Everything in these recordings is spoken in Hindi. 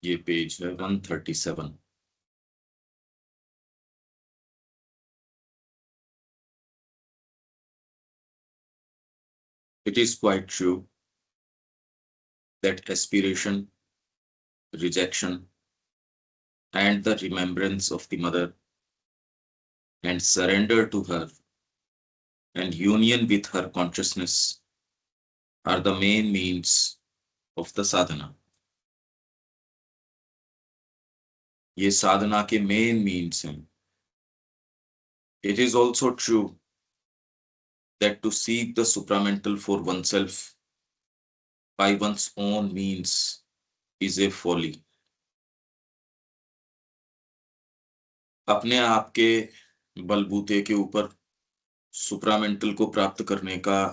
ये पेज है 137। It is quite true that aspiration, rejection, and the remembrance of the mother, and surrender to her, and union with her consciousness are the main means of the sadhana. ये साधना के मेन मीन्स हैं. It is also true that to seek the supramental for oneself by one's own means is a folly. अपने आप के बलबूते के ऊपर सुप्रामेंटल को प्राप्त करने का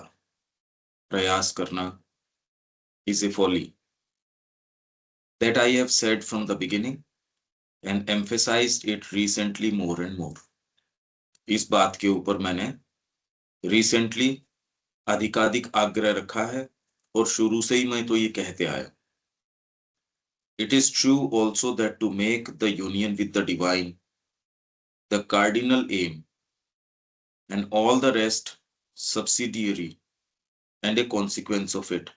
प्रयास करना is a folly. That I have said from the beginning and emphasized it recently more and more. इस बात के ऊपर मैंने रिसेंटली अधिकाधिक आग्रह रखा है और शुरू से ही मैं तो ये कहते आया. It is true also that to make the union with the divine the cardinal aim and all the rest subsidiary and a consequence of it,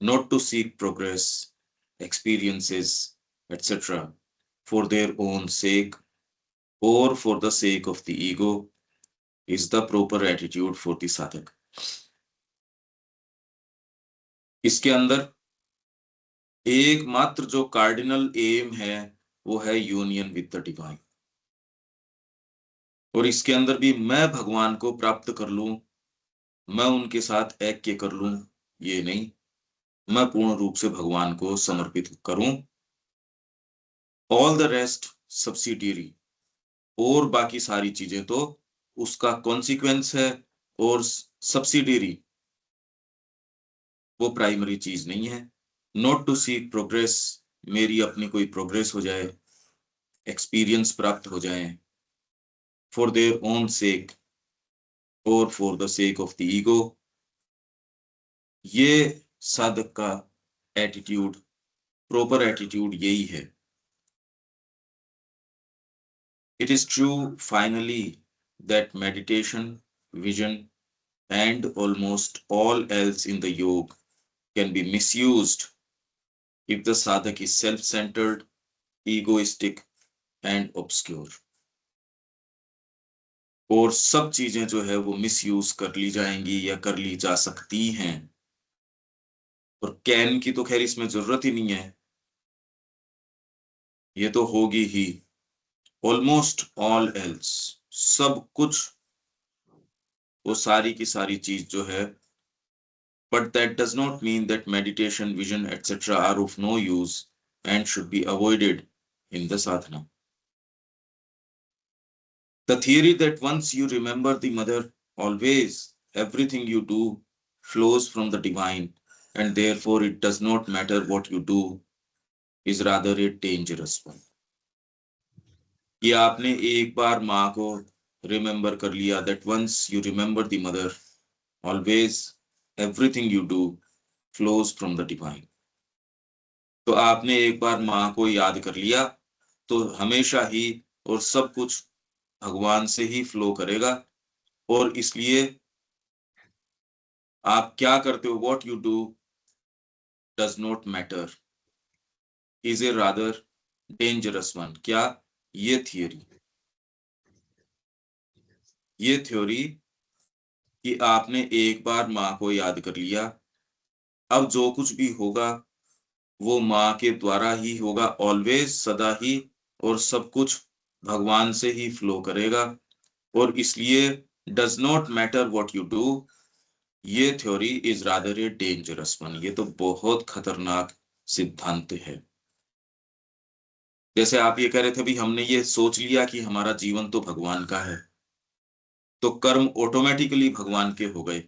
not to seek progress, experiences, etc. for their own sake or for the sake of the ego, is the proper attitude for the sadhak. इसके अंदर एकमात्र जो कार्डिनल एम है वो है यूनियन विद द डिवाइन. और इसके अंदर भी मैं भगवान को प्राप्त कर लूं, मैं उनके साथ ऐक्य कर लूं, ये नहीं, मैं पूर्ण रूप से भगवान को समर्पित करूं. ऑल द रेस्ट सब्सिडियरी, और बाकी सारी चीजें तो उसका कॉन्सिक्वेंस है, और सब्सिडियरी वो प्राइमरी चीज नहीं है. नॉट टू सीक प्रोग्रेस, मेरी अपनी कोई प्रोग्रेस हो जाए, एक्सपीरियंस प्राप्त हो जाए, फॉर देयर ओन सेक और for the sake of the ego, ये साधक का एटीट्यूड, प्रॉपर एटीट्यूड यही है. It is true finally that meditation, vision, and almost all else in the yoga can be misused if the sadhak is self-centered, egoistic, and obscure. और सब चीजें जो है वो मिसयूज कर ली जाएंगी या कर ली जा सकती हैं. और कैन की तो खैर इसमें जरूरत ही नहीं है, ये तो होगी ही. ऑलमोस्ट ऑल एल्स, सब कुछ, वो सारी की सारी चीज जो है. But that does not mean that meditation, vision, etc. are of no use and should be avoided in the sadhana. The theory that once you remember the mother, always everything you do flows from the divine and therefore it does not matter what you do is rather a dangerous one. कि आपने एक बार माँ को रिमेम्बर कर लिया, that once you remember the mother, always everything you do flows from the divine. तो आपने एक बार माँ को याद कर लिया तो हमेशा ही और सब कुछ भगवान से ही फ्लो करेगा. और इसलिए आप क्या करते हो, what you do does not matter, is a rather dangerous one. क्या? ये थ्योरी कि आपने एक बार माँ को याद कर लिया, अब जो कुछ भी होगा वो माँ के द्वारा ही होगा, ऑलवेज, सदा ही, और सब कुछ भगवान से ही फ्लो करेगा. और इसलिए does not matter what you do, ये theory is rather a dangerous one. ये तो बहुत खतरनाक सिद्धांत है. जैसे आप ये कह रहे थे भी हमने ये सोच लिया कि हमारा जीवन तो भगवान का है, तो कर्म ऑटोमेटिकली भगवान के हो गए.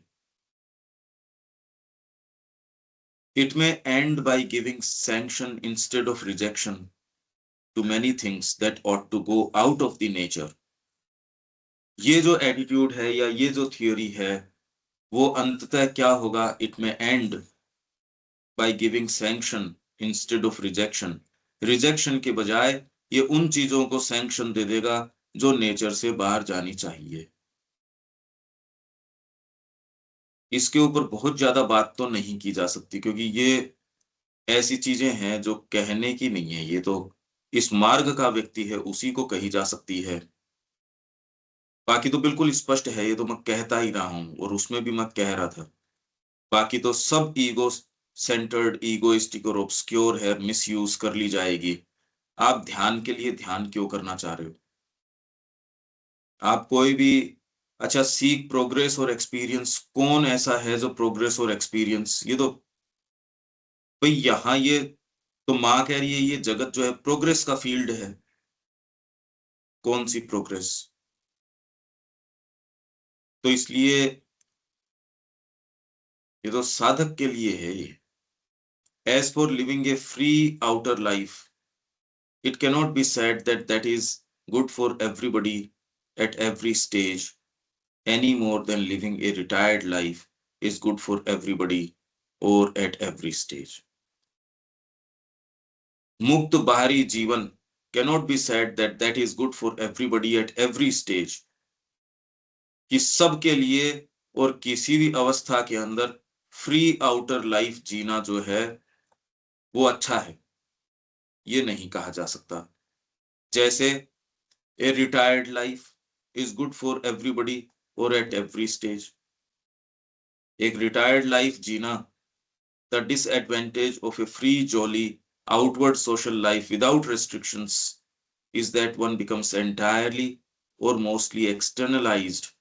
It may end by giving sanction instead of rejection to many things that ought to go out of the nature. ये जो एटीट्यूड है या ये जो थियोरी है वो अंततः क्या होगा, इट में and by giving sanction instead of rejection rejection के बजाय ये उन चीजों को सैंक्शन दे देगा जो नेचर से बाहर जानी चाहिए। इसके ऊपर बहुत ज्यादा बात तो नहीं की जा सकती, क्योंकि ये ऐसी चीजें हैं जो कहने की नहीं है, ये तो इस मार्ग का व्यक्ति है उसी को कही जा सकती है। बाकी तो बिल्कुल स्पष्ट है, ये तो मैं कहता ही रहा हूँ और उसमें भी मैं कह रहा था। बाकी तो सब ईगो सेंटर्ड, ईगोइस्टिक और ऑब्सक्योर है, मिसयूज कर ली जाएगी। आप ध्यान के लिए ध्यान क्यों करना चाह रहे हो? आप कोई भी, अच्छा, सीक प्रोग्रेस और एक्सपीरियंस, कौन ऐसा है जो प्रोग्रेस और एक्सपीरियंस, ये तो भाई यहाँ ये तो माँ कह रही है ये जगत जो है प्रोग्रेस का फील्ड है। कौन सी प्रोग्रेस? तो इसलिए ये तो साधक के लिए है ये। As for living a free outer life, it cannot be said that that is good for everybody at every stage, any more than living a retired life is good for everybody or at every stage. मुक्त बाहरी जीवन cannot be said that that is good for everybody at every stage, कि सबके लिए और किसी भी अवस्था के अंदर फ्री आउटर लाइफ जीना जो है वो अच्छा है, ये नहीं कहा जा सकता। जैसे a retired life is good for everybody or at every stage. एक रिटायर्ड लाइफ जीना, the disadvantage of a free, jolly, outward social life without restrictions is that one becomes entirely or mostly externalized.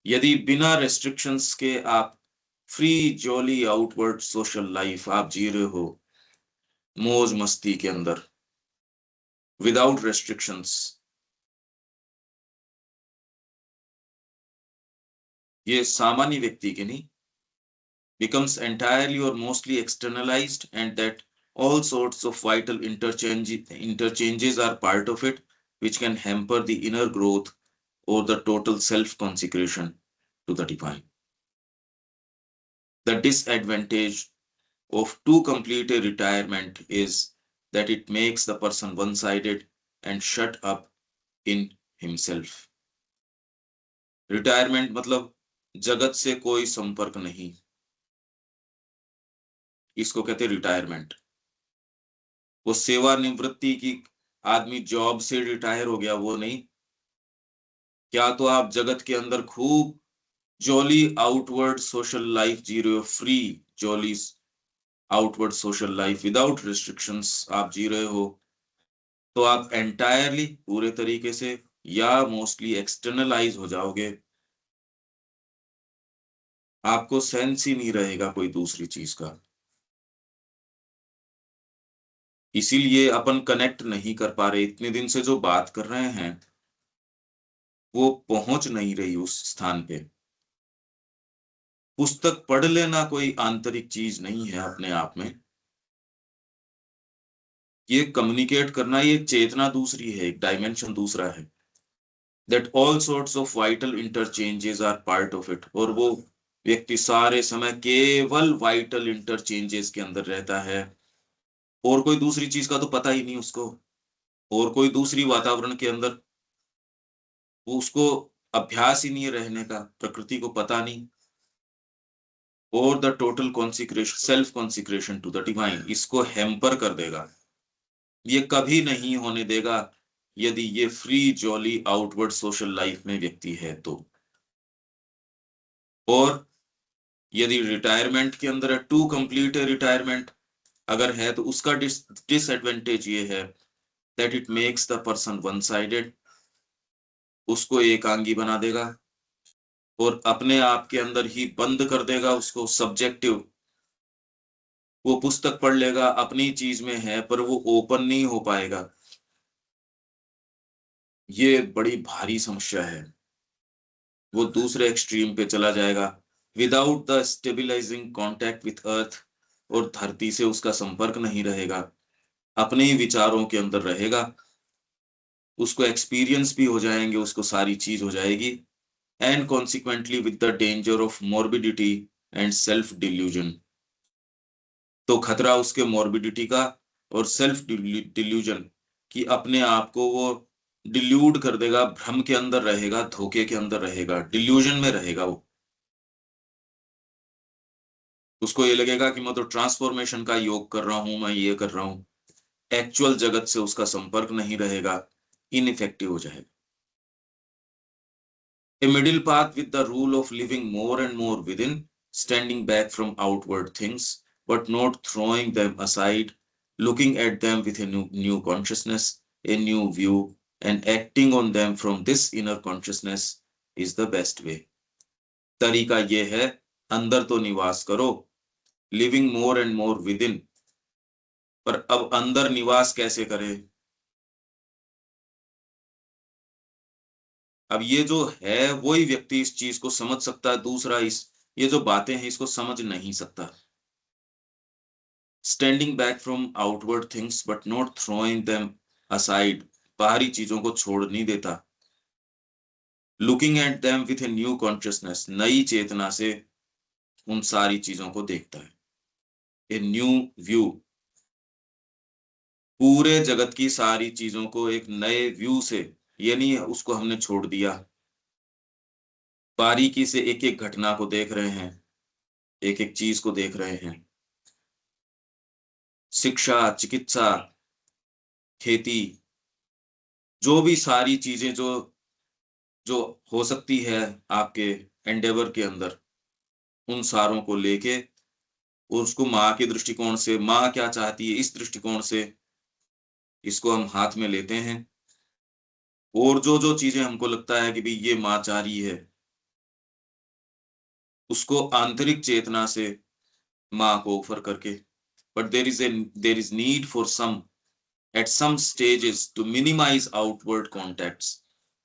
यदि बिना restrictions के आप free, jolly, outward social life आप जी रहे हो, मौज मस्ती के अंदर, विदाउट रेस्ट्रिक्शंस, ये सामान्य व्यक्ति के नहीं, becomes entirely or mostly externalized, and that all sorts of vital interchanges are part of it, which can hamper the inner growth or the total self-consecration to the divine. The disadvantage of too complete a retirement is that it makes the person one-sided and shut up in himself. Retirement मतलब जगत से कोई संपर्क नहीं, इसको कहते हैं रिटायरमेंट। वो सेवानिवृत्ति की, आदमी जॉब से रिटायर हो गया वो नहीं। क्या तो आप जगत के अंदर खूब जॉली आउटवर्ड सोशल लाइफ जी रहे हो, free jolly outward social life without restrictions आप जी रहे हो, तो आप एंटायरली पूरे तरीके से या मोस्टली एक्सटर्नलाइज हो जाओगे। आपको सेंस ही नहीं रहेगा कोई दूसरी चीज का। इसीलिए अपन कनेक्ट नहीं कर पा रहे, इतने दिन से जो बात कर रहे हैं वो पहुंच नहीं रही उस स्थान पे। पुस्तक पढ़ लेना कोई आंतरिक चीज नहीं है अपने आप में। ये कम्युनिकेट करना, ये चेतना दूसरी है, एक डायमेंशन दूसरा है। That all sorts of vital interchanges are part of it, और वो व्यक्ति सारे समय केवल वाइटल इंटरचेंजेस के अंदर रहता है, और कोई दूसरी चीज का तो पता ही नहीं उसको, और कोई दूसरी वातावरण के अंदर वो उसको अभ्यास ही नहीं है रहने का, प्रकृति को पता नहीं। और the total consecration, self consecration to the divine, इसको हैम्पर कर देगा। ये कभी नहीं होने देगा यदि ये free, jolly, outward social life में व्यक्ति है तो। और यदि रिटायरमेंट के अंदर है, टू कंप्लीट है रिटायरमेंट अगर है, तो उसका डिसएडवांटेज ये है that it makes the person one sided, उसको एकांगी बना देगा और अपने आप के अंदर ही बंद कर देगा उसको, सब्जेक्टिव। वो पुस्तक पढ़ लेगा, अपनी चीज में है, पर वो ओपन नहीं हो पाएगा। ये बड़ी भारी समस्या है। वो दूसरे एक्सट्रीम पे चला जाएगा, without the stabilising contact with अर्थ, और धरती से उसका संपर्क नहीं रहेगा, अपने ही विचारों के अंदर रहेगा, उसको एक्सपीरियंस भी हो जाएंगे, उसको सारी चीज हो जाएगी, and consequently with the danger of morbidity and self delusion. तो खतरा उसके मॉर्बिडिटी का और सेल्फ डिल्यूजन कि अपने आप को वो डिल्यूड कर देगा, भ्रम के अंदर रहेगा, धोखे के अंदर रहेगा, डिल्यूजन में रहेगा वो। उसको ये लगेगा कि मैं तो ट्रांसफॉर्मेशन का योग कर रहा हूं, मैं ये कर रहा हूं। एक्चुअल जगत से उसका संपर्क नहीं रहेगा, इनइफेक्टिव हो जाएगा। A middle path with the rule of living more and more within, standing back from outward things, but not throwing them aside, looking at them with a new consciousness, a new view, and acting on them from this inner consciousness is the best way. तरीका ये है, अंदर तो निवास करो, living more and more with in, पर अब अंदर निवास कैसे करें? अब ये जो है वही व्यक्ति इस चीज को समझ सकता है, दूसरा इस ये जो बातें हैं इसको समझ नहीं सकता। Standing back from outward things but not throwing them aside, बाहरी चीजों को छोड़ नहीं देता। Looking at them with a new consciousness, नई चेतना से उन सारी चीजों को देखता है। ए न्यू व्यू, पूरे जगत की सारी चीजों को एक नए व्यू से, यानी उसको हमने छोड़ दिया, बारीकी से एक एक घटना को देख रहे हैं, एक एक चीज को देख रहे हैं। शिक्षा, चिकित्सा, खेती, जो भी सारी चीजें जो जो हो सकती है आपके एंडेवर के अंदर, उन सारों को लेके और उसको माँ के दृष्टिकोण से, माँ क्या चाहती है इस दृष्टिकोण से इसको हम हाथ में लेते हैं। और जो जो चीजें हमको लगता है कि भाई ये माँ चाह रही है, उसको आंतरिक चेतना से माँ को ऑफर करके, but there is need for some at some stages to minimize outward contacts.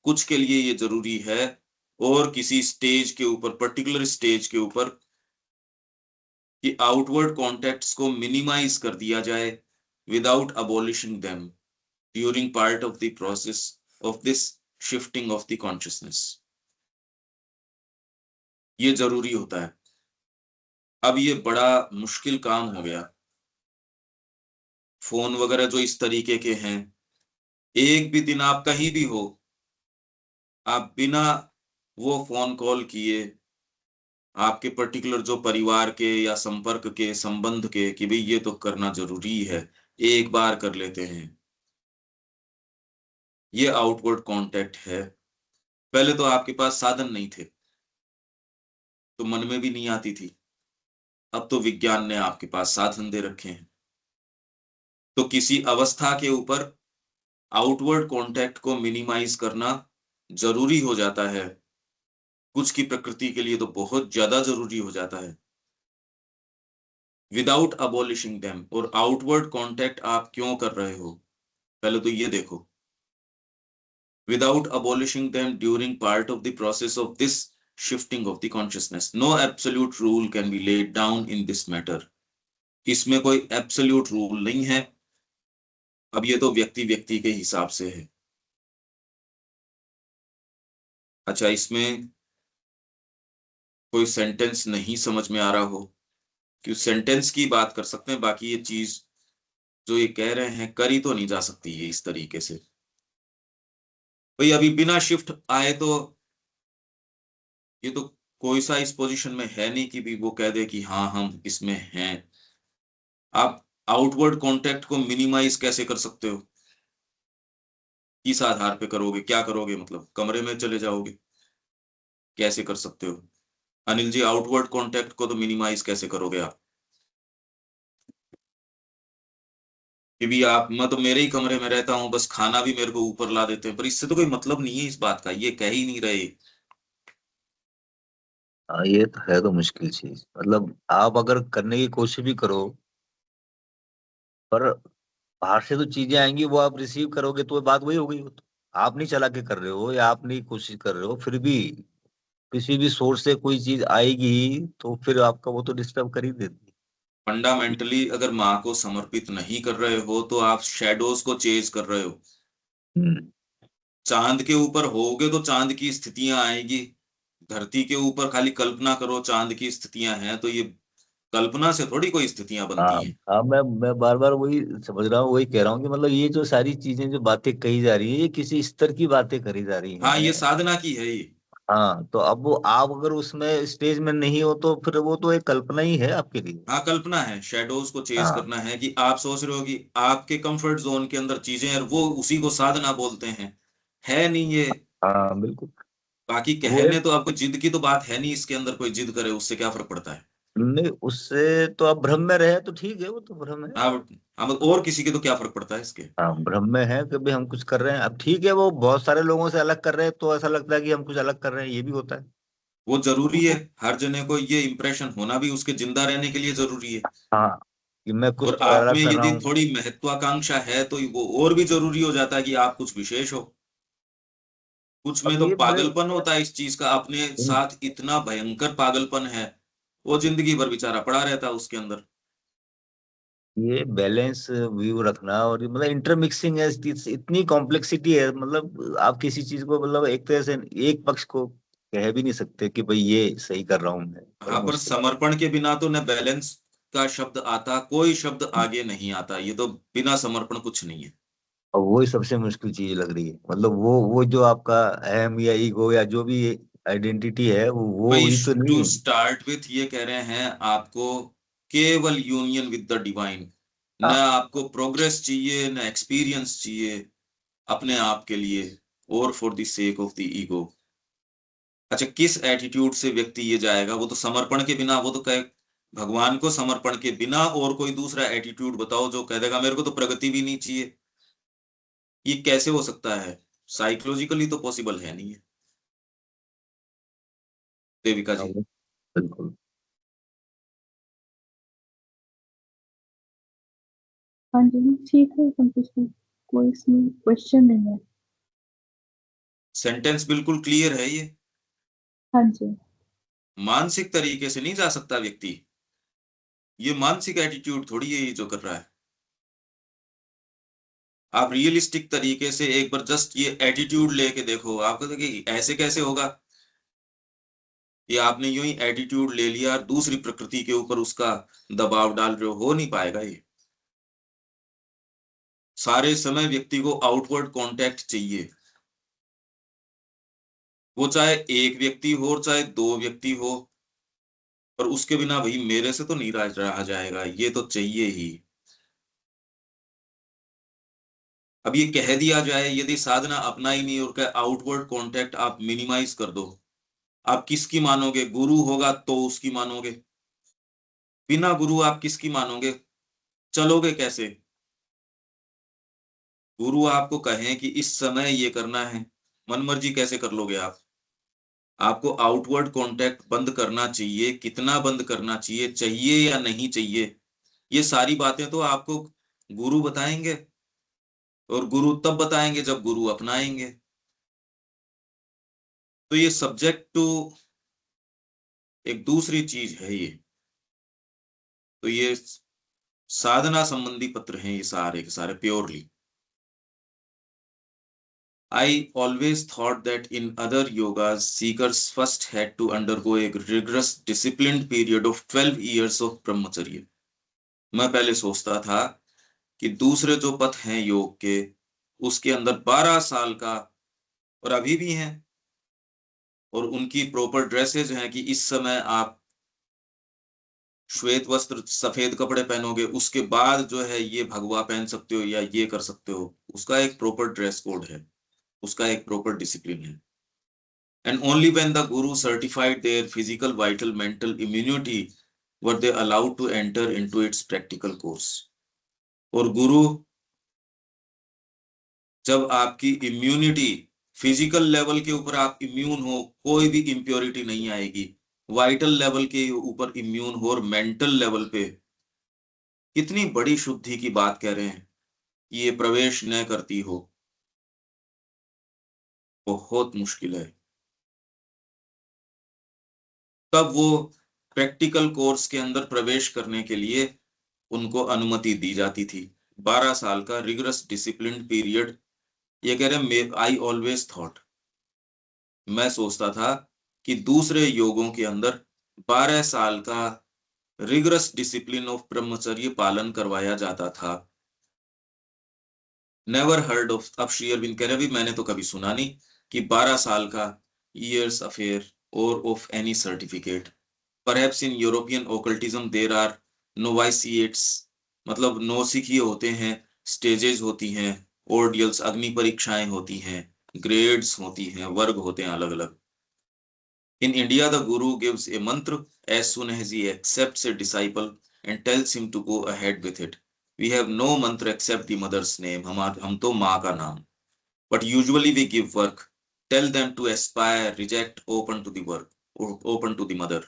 कुछ के लिए ये जरूरी है, और किसी स्टेज के ऊपर, पर्टिकुलर स्टेज के ऊपर, कि आउटवर्ड कॉन्टैक्ट्स को मिनिमाइज कर दिया जाए without abolishing them during part of the process of this shifting of the consciousness. ये जरूरी होता है। अब ये बड़ा मुश्किल काम हो गया, फोन वगैरह जो इस तरीके के हैं, एक भी दिन आप कहीं भी हो, आप बिना वो फोन कॉल किए आपके पर्टिकुलर जो परिवार के या संपर्क के, संबंध के, कि भाई ये तो करना जरूरी है, एक बार कर लेते हैं, ये आउटवर्ड कांटेक्ट है। पहले तो आपके पास साधन नहीं थे, तो मन में भी नहीं आती थी। अब तो विज्ञान ने आपके पास साधन दे रखे हैं, तो किसी अवस्था के ऊपर आउटवर्ड कांटेक्ट को मिनिमाइज करना जरूरी हो जाता है। कुछ की प्रकृति के लिए तो बहुत ज्यादा जरूरी हो जाता है, विदाउट अबॉलिशिंग देम। और आउटवर्ड कांटेक्ट आप क्यों कर रहे हो, पहले तो ये देखो। Without abolishing them during part of the process of this shifting of the consciousness. No absolute rule can be laid down in this matter. इसमें कोई absolute rule नहीं है। अब ये तो व्यक्ति व्यक्ति के हिसाब से है। अच्छा, इसमें कोई सेंटेंस नहीं समझ में आ रहा हो, कि सेंटेंस की बात कर सकते हैं, बाकी ये चीज जो ये कह रहे हैं करी तो नहीं जा सकती है इस तरीके से। भाई अभी बिना शिफ्ट आए तो ये तो कोई सा इस पोजीशन में है नहीं कि भी वो कह दे कि हाँ हम इसमें हैं। आप आउटवर्ड कांटेक्ट को मिनिमाइज कैसे कर सकते हो, किस आधार पे करोगे, क्या करोगे, मतलब कमरे में चले जाओगे, कैसे कर सकते हो? अनिल जी, आउटवर्ड कांटेक्ट को तो मिनिमाइज कैसे करोगे आप? कि भी आप, मैं तो मेरे ही कमरे में रहता हूँ, बस खाना भी मेरे को ऊपर ला देते हैं, पर इससे तो कोई मतलब नहीं है इस बात का, ये कह ही नहीं रहे। हाँ, ये तो है तो मुश्किल चीज। मतलब आप अगर करने की कोशिश भी करो, पर बाहर से तो चीजें आएंगी, वो आप रिसीव करोगे तो बात वही हो गई। वो तो आप नहीं चला के कर रहे हो या आप नहीं कोशिश कर रहे हो, फिर भी किसी भी सोर्स से कोई चीज आएगी तो फिर आपका वो तो डिस्टर्ब कर ही देती है। फंडामेंटली अगर माँ को समर्पित नहीं कर रहे हो तो आप शेडोज को चेज कर रहे हो। हम्म। चांद के ऊपर होगे तो चांद की स्थितियां आएगी, धरती के ऊपर खाली कल्पना करो चांद की स्थितियां हैं, तो ये कल्पना से थोड़ी कोई स्थितियां बनती हाँ हैं। हाँ, मैं बार बार वही समझ रहा हूँ, वही कह रहा हूँ कि मतलब ये जो सारी चीजें जो बातें कही जा रही है, ये किसी स्तर की बातें करी जा रही हाँ, ये हैं। साधना की है ये। हाँ, तो अब वो आप अगर उसमें स्टेज में नहीं हो तो फिर वो तो एक कल्पना ही है आपके लिए। हाँ, कल्पना है, शेडोज को चेज हाँ करना है, कि आप सोच रहे हो कि आपके कंफर्ट जोन के अंदर चीजें हैं, और वो उसी को साधना बोलते हैं। है नहीं ये। हाँ बिल्कुल। बाकी वो कहने एक, तो आपको जिद की तो बात है नहीं, इसके अंदर कोई जिद करे उससे क्या फर्क पड़ता है। नहीं उससे तो आप भ्रम में रहे तो ठीक है, वो तो भ्रम है। आप, हम और किसी के तो क्या फर्क पड़ता है इसके। हाँ भ्रम में है कि भाई हम कुछ कर रहे हैं, अब ठीक है वो बहुत सारे लोगों से अलग कर रहे हैं तो ऐसा लगता है कि हम कुछ अलग कर रहे हैं, ये भी होता है। वो जरूरी है, वो हर जने को ये इंप्रेशन होना भी उसके जिंदा रहने के लिए जरूरी है। हाँ, कि मैं कुछ और तो आप में अलग कर रहा यदि हूँ। थोड़ी महत्वाकांक्षा है तो वो और भी जरूरी हो जाता है कि आप कुछ विशेष हो। कुछ में अब तो ये बड़े पागलपन होता है इस चीज का, अपने इन- साथ इतना भयंकर पागलपन है, वो जिंदगी भर बेचारा पड़ा रहता है उसके अंदर। ये बैलेंस व्यू रखना, और ये मतलब इंटरमिक्सिंग है, इतनी कॉम्प्लेक्सिटी है, मतलब आप किसी चीज को मतलब एक तरह से एक पक्ष को कह भी नहीं सकते कि भाई ये सही कर रहा हूँ मैं, बड़ा हाँ, पर मुश्किल। समर्पण के बिना तो न बैलेंस का शब्द आता, कोई शब्द आगे नहीं आता, ये तो बिना समर्पण कुछ नहीं है। और वो ही सबसे मुश्किल चीज लग रही है, मतलब वो जो आपका अहम या ईगो या जो भी आइडेंटिटी है वो वही ही तो टू नहीं है। स्टार्ट विथ ये कह रहे हैं आपको, केवल यूनियन विद द डिवाइन। न हाँ आपको प्रोग्रेस चाहिए, न एक्सपीरियंस चाहिए अपने आप के लिए, और for the sake of the ego. अच्छा, किस एटीट्यूड से व्यक्ति ये जाएगा, वो तो समर्पण के बिना, वो तो कहे भगवान को समर्पण के बिना और कोई दूसरा एटीट्यूड बताओ जो कह देगा मेरे को तो प्रगति भी नहीं चाहिए। ये कैसे हो सकता है, साइकोलॉजिकली तो पॉसिबल है नहीं है। देविका हाँ, जी। बिल्कुल। हाँ जी, ठीक है, संतुष्ट हूँ। कोई इसमें क्वेश्चन नहीं है। सेंटेंस बिल्कुल क्लियर है ये। हाँ जी। मानसिक तरीके से नहीं जा सकता व्यक्ति, ये मानसिक एटीट्यूड थोड़ी है ये जो कर रहा है। आप रियलिस्टिक तरीके से एक बार जस्ट ये एटीट्यूड लेके देखो, आपको देखिए ऐसे कैसे होगा। ये आपने यूं ही एटीट्यूड ले लिया और दूसरी प्रकृति के ऊपर उसका दबाव डाल रहे हो नहीं पाएगा ये। सारे समय व्यक्ति को आउटवर्ड कांटेक्ट चाहिए, वो चाहे एक व्यक्ति हो और चाहे दो व्यक्ति हो, पर उसके बिना भाई मेरे से तो नहीं रहा जाएगा, ये तो चाहिए ही। अब ये कह दिया जाए, यदि साधना अपना ही नहीं और क्या आउटवर्ड कांटेक्ट आप मिनिमाइज कर दो, आप किसकी मानोगे, गुरु होगा तो उसकी मानोगे, बिना गुरु आप किसकी मानोगे, चलोगे कैसे। गुरु आपको कहें कि इस समय ये करना है, मन मर्जी कैसे कर लोगे आप। आपको आउटवर्ड कांटेक्ट बंद करना चाहिए, कितना बंद करना चाहिए, चाहिए या नहीं चाहिए, ये सारी बातें तो आपको गुरु बताएंगे, और गुरु तब बताएंगे जब गुरु अपनाएंगे। तो ये सब्जेक्ट टू एक दूसरी चीज है ये। तो ये साधना संबंधी पत्र हैं ये सारे के सारे purely. I always thought that in other yogas, seekers first had to undergo a rigorous, disciplined period of 12 years of brahmacharya. मैं पहले सोचता था कि दूसरे जो पथ हैं योग के, उसके अंदर 12 साल का, और अभी भी हैं, और उनकी प्रॉपर ड्रेसेज हैं कि इस समय आप श्वेत वस्त्र सफेद कपड़े पहनोगे, उसके बाद जो है ये भगवा पहन सकते हो या ये कर सकते हो, उसका एक प्रॉपर ड्रेस कोड है, उसका एक प्रॉपर डिसिप्लिन है। And only when the guru certified their physical, vital, mental immunity were they allowed to enter into its practical course. और गुरु जब आपकी इम्यूनिटी, फिजिकल लेवल के ऊपर आप इम्यून हो, कोई भी इम्प्योरिटी नहीं आएगी, वाइटल लेवल के ऊपर इम्यून हो, और मेंटल लेवल पे कितनी बड़ी शुद्धि की बात कह रहे हैं, ये प्रवेश न करती हो, बहुत मुश्किल है। तब वो प्रैक्टिकल कोर्स के अंदर प्रवेश करने के लिए उनको अनुमति दी जाती थी। 12 साल का रिगरस डिसिप्लिन पीरियड। ये कह रहे आई ऑलवेज थॉट, मैं सोचता था कि दूसरे योगों के अंदर 12 साल का रिगरस डिसिप्लिन ऑफ ब्रह्मचर्य पालन करवाया जाता था। नेवर हर्ड ऑफ, अब श्री अरविंद कह रहे भी मैंने तो कभी सुना नहीं कि 12 साल का ईयर्स अफेयर और of any certificate. Perhaps in European occultism there are noviciates, मतलब नौसिखिए होते हैं, स्टेजेस होती हैं, ऑर्डियल्स अग्नि परीक्षाएं होती हैं, ग्रेड्स होती हैं, वर्ग होते हैं अलग अलग। In India, the guru gives a mantra as soon as he accepts a disciple and tells him to go ahead with it. We have no mantra except the mother's name. हम तो माँ का नाम. But usually we give work, tell them to aspire, reject, open to the work, open to the mother.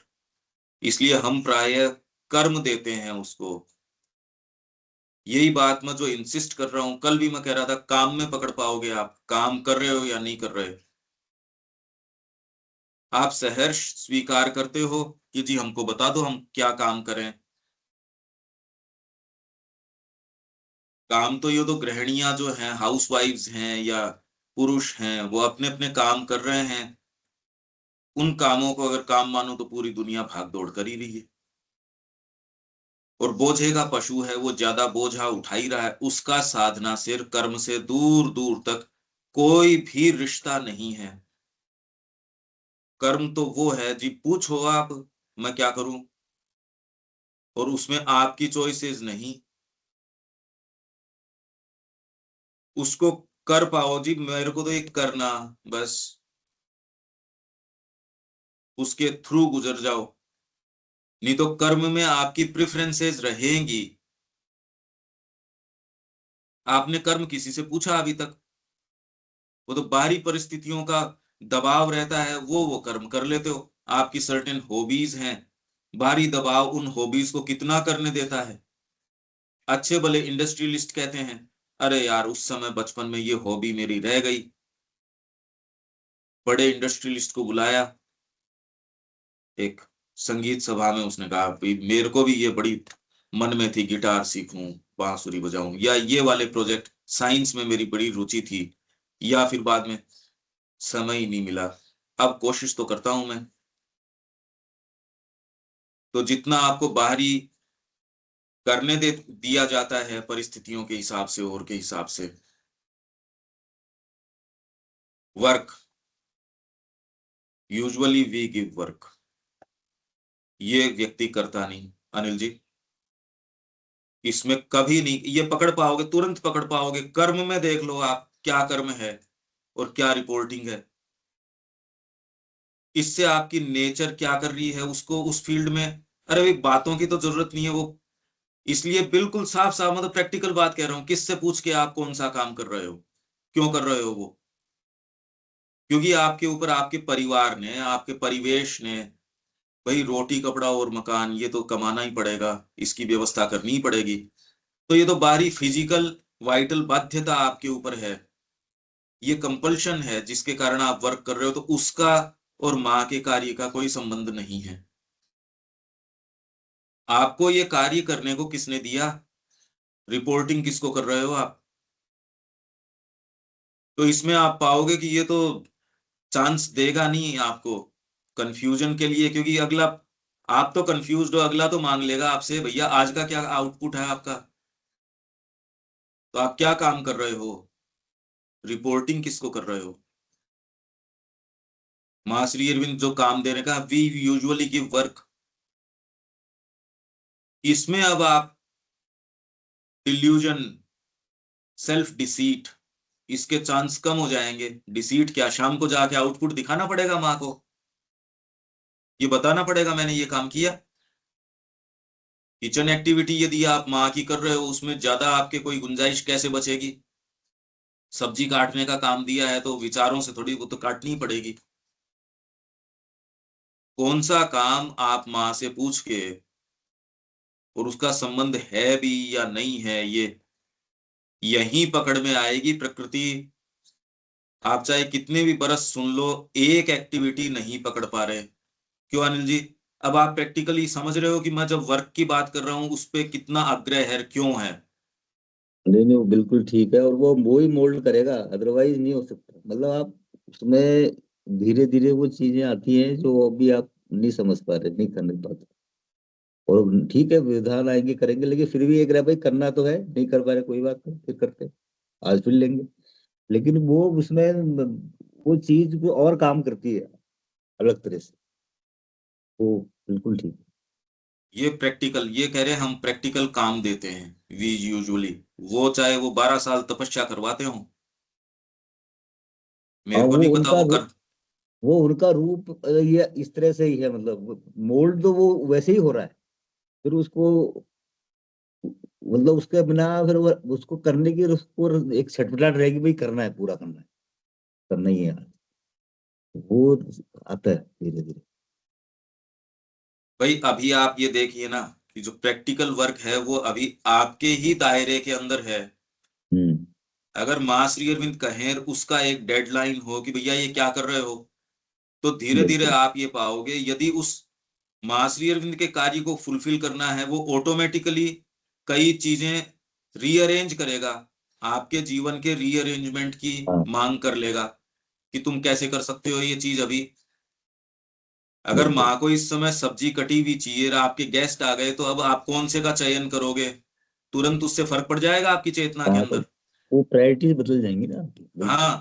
इसलिए हम प्राय कर्म देते हैं उसको। यही बात मैं जो इंसिस्ट कर रहा हूं, कल भी मैं कह रहा था, काम में पकड़ पाओगे आप, काम कर रहे हो या नहीं कर रहे। आप सहर्ष स्वीकार करते हो कि जी हमको बता दो हम क्या काम करें। काम तो ये तो गृहिणियां जो हैं, हाउसवाइफ्स हैं या पुरुष हैं, वो अपने अपने काम कर रहे हैं। उन कामों को अगर काम मानो तो पूरी दुनिया भाग दौड़ कर ही रही है। और बोझे का पशु है, वो ज्यादा बोझा उठा ही रहा है, उसका साधना सिर कर्म से दूर दूर तक कोई भी रिश्ता नहीं है। कर्म तो वो है जी, पूछो आप मैं क्या करूं, और उसमें आपकी चॉइसेस नहीं। उसको कर पाओ जी, मेरे को तो एक करना, बस उसके थ्रू गुजर जाओ। नहीं तो कर्म में आपकी प्रेफरेंसेस रहेंगी। आपने कर्म किसी से पूछा अभी तक? वो तो बाहरी परिस्थितियों का दबाव रहता है, वो कर्म कर लेते हो। आपकी सर्टेन हॉबीज हैं, बाहरी दबाव उन हॉबीज को कितना करने देता है। अच्छे भले इंडस्ट्रियलिस्ट कहते हैं, अरे यार उस समय बचपन में ये हॉबी मेरी रह गई। बड़े इंडस्ट्रियलिस्ट को बुलाया एक संगीत सभा में, उसने कहा मेरे को भी ये बड़ी मन में थी, गिटार सीखूं, बांसुरी बजाऊं, या ये वाले प्रोजेक्ट, साइंस में मेरी बड़ी रुचि थी, या फिर बाद में समय ही नहीं मिला। अब कोशिश तो करता हूं मैं। तो जितना आपको बाहरी करने दे दिया जाता है परिस्थितियों के हिसाब से और के हिसाब से, work, usually we give work, ये व्यक्ति करता नहीं अनिल जी। इसमें कभी नहीं ये पकड़ पाओगे, तुरंत पकड़ पाओगे। कर्म में देख लो आप क्या कर्म है और क्या रिपोर्टिंग है, इससे आपकी नेचर क्या कर रही है उसको उस फील्ड में। अरे भाई बातों की तो जरूरत नहीं है वो, इसलिए बिल्कुल साफ साफ मतलब प्रैक्टिकल बात कह रहा हूं। किससे पूछ के आप कौन सा काम कर रहे हो, क्यों कर रहे हो वो? क्योंकि आपके ऊपर आपके परिवार ने, आपके परिवेश ने, भाई रोटी कपड़ा और मकान ये तो कमाना ही पड़ेगा, इसकी व्यवस्था करनी ही पड़ेगी। तो ये तो बाहरी फिजिकल वाइटल बाध्यता आपके ऊपर है, ये कंपल्शन है जिसके कारण आप वर्क कर रहे हो। तो उसका और माँ के कार्य का कोई संबंध नहीं है। आपको ये कार्य करने को किसने दिया? रिपोर्टिंग किसको कर रहे हो आप? तो इसमें आप पाओगे कि ये तो चांस देगा नहीं आपको कंफ्यूजन के लिए, क्योंकि अगला, आप तो कंफ्यूज हो, अगला तो मांग लेगा आपसे भैया आज का क्या आउटपुट है आपका। तो आप क्या काम कर रहे हो, रिपोर्टिंग किसको कर रहे हो? मां श्री अरविंद जो काम देने का, वी यूजुअली गिव वर्क, इसमें अब आप इल्यूजन, सेल्फ डिसीट, इसके चांस कम हो जाएंगे। डिसीट क्या, शाम को जाके आउटपुट दिखाना पड़ेगा माँ को, ये बताना पड़ेगा मैंने ये काम किया। किचन एक्टिविटी यदि आप माँ की कर रहे हो, उसमें ज्यादा आपके कोई गुंजाइश कैसे बचेगी? सब्जी काटने का काम दिया है तो विचारों से थोड़ी, वो तो काटनी ही पड़ेगी। कौन सा काम आप माँ से पूछ के, और उसका संबंध है भी या नहीं है, ये यही पकड़ में आएगी प्रकृति। आप चाहे कितने भी बरस सुन लो, एक एक्टिविटी नहीं पकड़ पा रहे। क्यों अनिल जी? अब आप प्रैक्टिकली समझ रहे हो कि मैं जब वर्क की बात कर रहा हूं उस पे कितना आग्रह है, क्यों है? नहीं नहीं, वो बिल्कुल ठीक है, और वो ही मोल्ड करेगा, अदरवाइज नहीं हो सकता। मतलब आप उसमें धीरे धीरे वो चीजें आती हैं जो अभी आप नहीं समझ पा रहे, नहीं करने पाते। और ठीक है विधान आएंगे करेंगे, लेकिन फिर भी एक रहा भाई करना तो है, नहीं कर पा रहे कोई बात नहीं, फिर करते, आज फिर लेंगे। लेकिन वो उसमें वो चीज को और काम करती है अलग तरह से, वो बिल्कुल ठीक है। ये प्रैक्टिकल, ये कह रहे हैं हम प्रैक्टिकल काम देते हैं वी यूजुअली, वो चाहे वो 12 साल तपस्या करवाते हो, हाँ मेरे को नहीं पता वो कर। वो उनका रूप ये इस तरह से ही है, मतलब मोल्ड तो वो वैसे ही हो रहा है, फिर उसको मतलब उसके बिना फिर वो उसको करने की उसको एक छटपटाहट रहेगी, भाई करना है, पूरा करना ही है आज। वो आता है धीरे धीरे। भाई अभी आप ये देखिए ना कि जो प्रैक्टिकल वर्क है वो अभी आपके ही दायरे के अंदर है। हम्म। अगर मां श्री अरविंद कहें उसका एक डेडलाइन हो कि भैया ये क्या कर रहे हो, तो धीरे धीरे बिल्कुल। आप ये पाओगे यदि उस मां श्री अरविंद के कार्य को फुलफिल करना है, वो ऑटोमेटिकली कई चीजें रीअरेंज करेगा, आपके जीवन के रीअरेंजमेंट की हाँ मांग कर लेगा कि तुम कैसे कर सकते हो ये चीज अभी। अगर बिल्कुल। माँ को इस समय सब्जी कटी हुई चाहिए और आपके गेस्ट आ गए, तो अब आप कौन से का चयन करोगे? तुरंत उससे फर्क पड़ जाएगा आपकी चेतना के हाँ तो अंदर। वो प्रायोरिटीज बदल जाएंगी ना आपकी, बिल्कुल हाँ,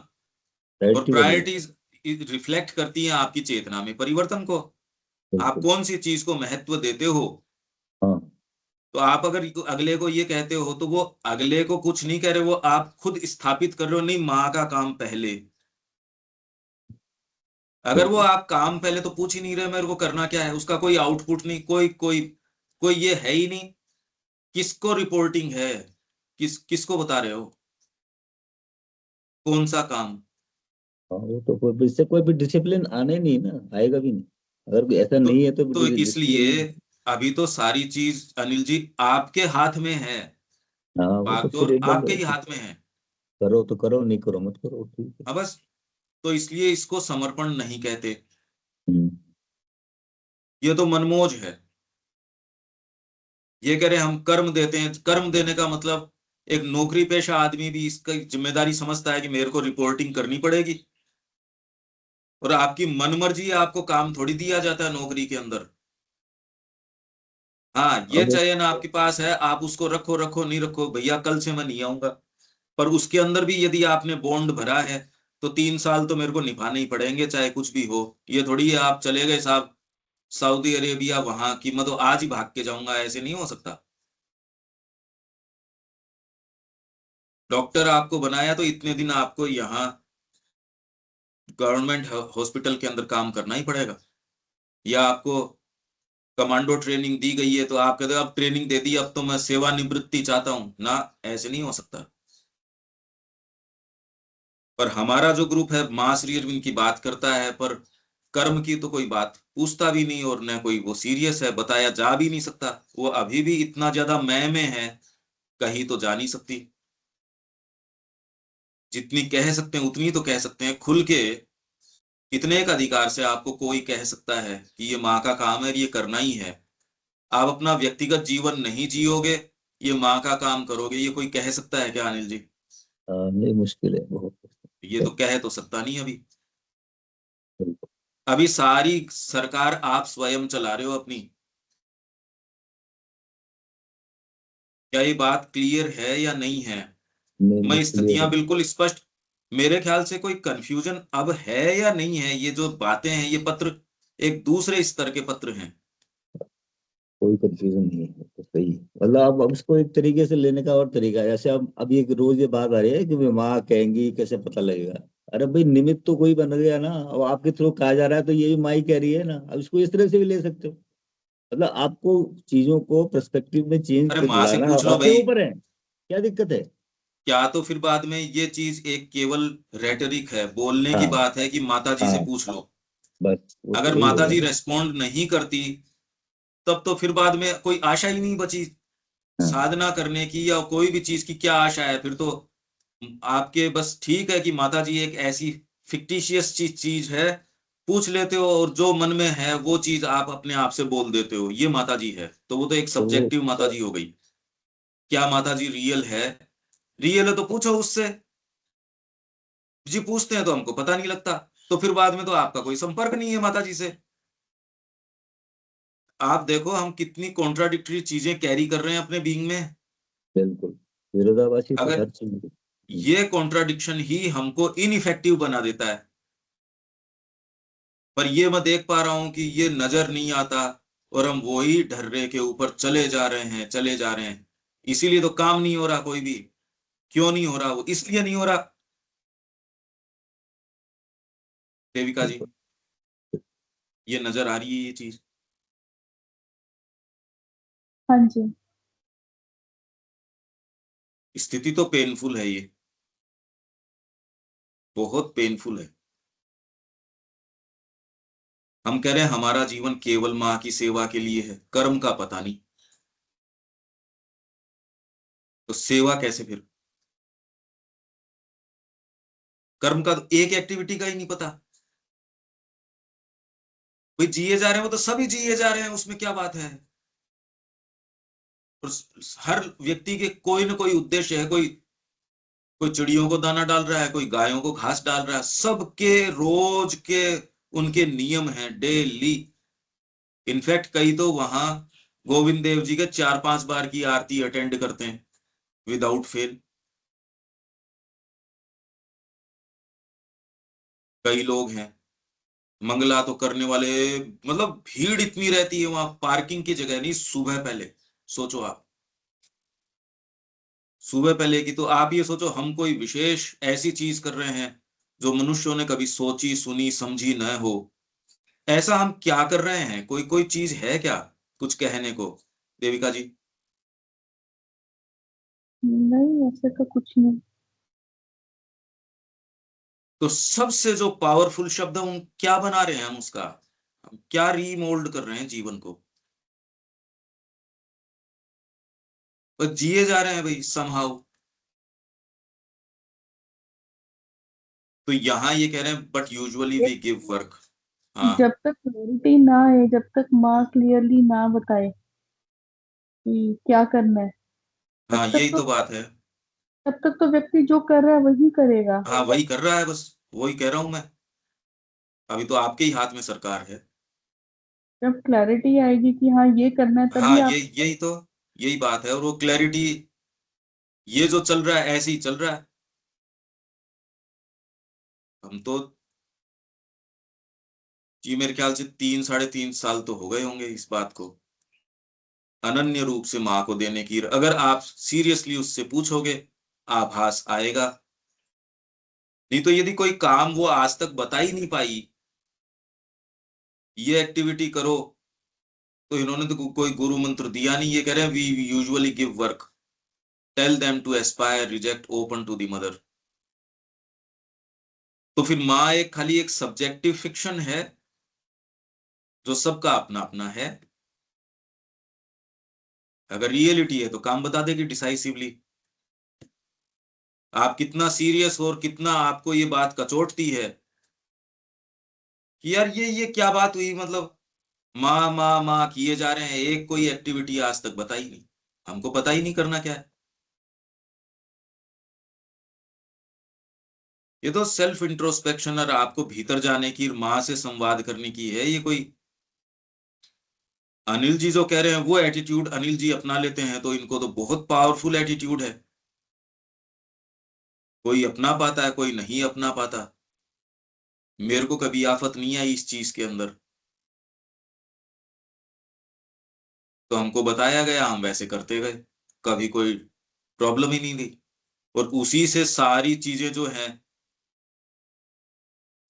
और प्रायोरिटी बदल जाएगी। प्रायोरिटीज रिफ्लेक्ट करती हैं आपकी चेतना में परिवर्तन को। आप बिल्कुल। कौन सी चीज को महत्व देते हो? हाँ तो आप अगर अगले को ये कहते हो तो वो अगले को कुछ नहीं कह रहे, वो आप खुद स्थापित कर रहे हो, नहीं माँ का काम पहले। अगर वो बिल्कुल। आप काम पहले तो पूछ ही नहीं रहे मेरे को करना क्या है, उसका कोई आउटपुट नहीं, कोई कोई कोई ये है ही नहीं, किसको रिपोर्टिंग है, किसको बता रहे हो कौन सा काम? हाँ वो तो कोई इससे कोई भी डिसिप्लिन आने नहीं ना, आएगा भी नहीं, अगर ऐसा तो नहीं है तो तो डिसिप्लिन। इसलिए अभी तो सारी चीज अनिल जी आपके हाथ में है, हाँ वो तो फिर बागडोर एकदम आपके ही हाथ में है। करो तो करो, नहीं करो मत करो, ठीक है। अब बस, तो इसलिए इसको समर्पण नहीं कहते, हम्म। ये तो मनमोज है। ये कह रहे हम कर्म देते हैं, कर्म देने का मतलब एक नौकरी पेशा आदमी भी इसका जिम्मेदारी समझता है कि मेरे को रिपोर्टिंग करनी पड़ेगी, और आपकी मनमर्जी आपको काम थोड़ी दिया जाता है नौकरी के अंदर। हाँ, ये अब चयन आपके पास है, आप उसको रखो रखो नहीं रखो, भैया कल से मैं नहीं आऊंगा। पर उसके अंदर भी यदि आपने बॉन्ड भरा है, तो 3 साल तो मेरे को निभाने ही पड़ेंगे चाहे कुछ भी हो। ये थोड़ी है आप चले गए साहब सऊदी अरेबिया, वहां की मैं तो आज ही भाग के जाऊंगा, ऐसे नहीं हो सकता। डॉक्टर आपको बनाया तो इतने दिन आपको यहाँ गवर्नमेंट हॉस्पिटल के अंदर काम करना ही पड़ेगा। या आपको कमांडो ट्रेनिंग दी गई है तो आप कहते हो अब ट्रेनिंग दे दी, अब तो मैं सेवानिवृत्ति चाहता हूं ना, ऐसे नहीं हो सकता। पर हमारा जो ग्रुप है मां श्री अरविंद की बात करता है, पर कर्म की तो कोई बात पूछता भी नहीं, और न कोई वो सीरियस है, बताया जा भी नहीं सकता। वो अभी भी इतना ज्यादा मैं में है, कहीं तो जा नहीं सकती। जितनी कह सकते हैं उतनी तो कह सकते हैं खुल के। इतने का अधिकार से आपको कोई कह सकता है कि ये माँ का काम है, ये करना ही है। आप अपना व्यक्तिगत जीवन नहीं जियोगे, ये माँ का काम करोगे, ये कोई कह सकता है क्या अनिल जी? नहीं, मुश्किल है बहुत। ये तो कह तो सकता नहीं अभी। बिल्कुल। अभी सारी सरकार आप स्वयं चला रहे हो अपनी। क्या ये बात क्लियर है या नहीं है? नहीं नहीं मैं क्लियर स्थितियां है। बिल्कुल स्पष्ट, मेरे ख्याल से कोई कंफ्यूजन अब है या नहीं है? ये जो बातें हैं, ये पत्र एक दूसरे स्तर के पत्र हैं। कोई कंफ्यूजन नहीं है, तो सही है। मतलब अब उसको एक तरीके से लेने का और तरीका है, जैसे अब ये रोज ये बात आ रही है कि भी माँ कहेंगी कैसे पता लगेगा। अरे भाई निमित्त तो कोई बन गया ना, अब आपके थ्रू कहा जा रहा है तो ये भी माँ ही कह रही है ना, अब इसको इस तरह से भी ले सकते हो। मतलब आपको चीजों को पर्सपेक्टिव में चेंज अरे कर माँ से लाना पूछ लो आपके भाई, ऊपर है, क्या दिक्कत है। क्या तो फिर बाद में ये चीज एक केवल रेटरिक है, बोलने की हाँ बात है कि माता जी से हाँ पूछ लो। बस वो तो अगर वही माता होगा जी ना। रेस्पॉन्ड नहीं करती, तब तो फिर बाद में कोई आशा ही नहीं बची हाँ साधना करने की, या कोई भी चीज की क्या आशा है फिर तो। आपके बस ठीक है कि माता जी एक ऐसी फिक्टिशियस चीज है, पूछ लेते हो और जो मन में है वो चीज आप अपने आप से बोल देते हो, ये माता जी है, तो वो तो एक तो वो सब्जेक्टिव माता जी हो गई। क्या माता जी रियल है? रियल है तो पूछो उससे। जी पूछते हैं तो हमको पता नहीं लगता, तो फिर बाद में तो आपका कोई संपर्क नहीं है माता जी से। आप देखो हम कितनी कॉन्ट्राडिक्टरी चीजें कैरी कर रहे हैं अपने बीइंग में। बिल्कुल विरोधाभासी तो अगर हर चीज में। ये कॉन्ट्राडिक्शन ही हमको इनइफेक्टिव बना देता है, पर ये मैं देख पा रहा हूं कि ये नजर नहीं आता और हम वही ढर्रे के ऊपर चले जा रहे हैं, चले जा रहे हैं। इसीलिए तो काम नहीं हो रहा कोई भी। क्यों नहीं हो रहा? वो इसलिए नहीं हो रहा, देविका जी, बिल्कुल ये नजर आ रही है ये चीज। हाँ जी। स्थिति तो पेनफुल है, ये बहुत पेनफुल है। हम कह रहे हैं हमारा जीवन केवल माँ की सेवा के लिए है, कर्म का पता नहीं, तो सेवा कैसे फिर? कर्म का तो एक एक्टिविटी का ही नहीं पता। भाई जिए जा रहे हैं, वो तो सभी जिए जा रहे हैं, उसमें क्या बात है? और हर व्यक्ति के कोई ना कोई उद्देश्य है। कोई कोई चिड़ियों को दाना डाल रहा है, कोई गायों को घास डाल रहा है, सबके रोज के उनके नियम हैं डेली। इनफैक्ट कई तो वहां गोविंद देव जी के 4-5 बार की आरती अटेंड करते हैं विदाउट फेल। कई लोग हैं मंगला तो करने वाले, मतलब भीड़ इतनी रहती है वहां, पार्किंग की जगह नहीं। सुबह पहले सोचो आप, सुबह पहले की तो आप ये सोचो, हम कोई विशेष ऐसी चीज कर रहे हैं जो मनुष्यों ने कभी सोची सुनी समझी न हो। ऐसा हम क्या कर रहे हैं? कोई कोई चीज है क्या कुछ कहने को, देविका जी? नहीं, ऐसा तो कुछ नहीं। तो सबसे जो पावरफुल शब्द है उन क्या बना रहे हैं हम उसका? हम क्या रीमोल्ड कर रहे हैं जीवन को? बस जिए जा रहे हैं भाई समहाउ। तो यहां ये कह रहे हैं but usually we give work. हाँ जब तक क्लैरिटी ना आए, जब तक माँ क्लियरली ना बताए कि क्या करना है, हाँ, यही तो बात है। तब तक तो व्यक्ति जो कर रहा है वही करेगा। हाँ वही कर रहा है, बस वही कह रहा हूं मैं। अभी तो आपके ही हाथ में सरकार है। जब क्लैरिटी आएगी कि हाँ ये करना है, हाँ तभी आप। यही तो, यही बात है। और वो क्लैरिटी, ये जो चल रहा है ऐसे ही चल रहा है। हम तो जी मेरे ख्याल से 3-3.5 साल तो हो गए होंगे इस बात को अनन्य रूप से माँ को देने की। अगर आप सीरियसली उससे पूछोगे आभास आएगा। नहीं तो यदि कोई काम वो आज तक बता ही नहीं पाई, ये एक्टिविटी करो, तो इन्होंने तो कोई गुरु मंत्र दिया नहीं। ये कह रहे हैं we usually give work, tell them to aspire, reject, open to the mother. तो फिर माँ एक खाली एक सब्जेक्टिव फिक्शन है जो सबका अपना अपना है। अगर रियलिटी है तो काम बता देगी डिसाइसिवली। आप कितना सीरियस हो और कितना आपको ये बात कचोटती है कि यार ये क्या बात हुई, मतलब माँ माँ माँ किए जा रहे हैं, एक कोई एक्टिविटी आज तक बताई नहीं। हमको पता ही नहीं करना क्या है। ये तो सेल्फ इंट्रोस्पेक्शन और आपको भीतर जाने की, माँ से संवाद करने की है। ये कोई अनिल जी जो कह रहे हैं वो एटीट्यूड अनिल जी अपना लेते हैं तो इनको तो बहुत पावरफुल एटीट्यूड है। कोई अपना पाता है, कोई नहीं अपना पाता। मेरे को कभी आफत नहीं आई इस चीज के अंदर। तो हमको बताया गया, हम वैसे करते गए, कभी कोई प्रॉब्लम ही नहीं गई। और उसी से सारी चीजें जो हैं,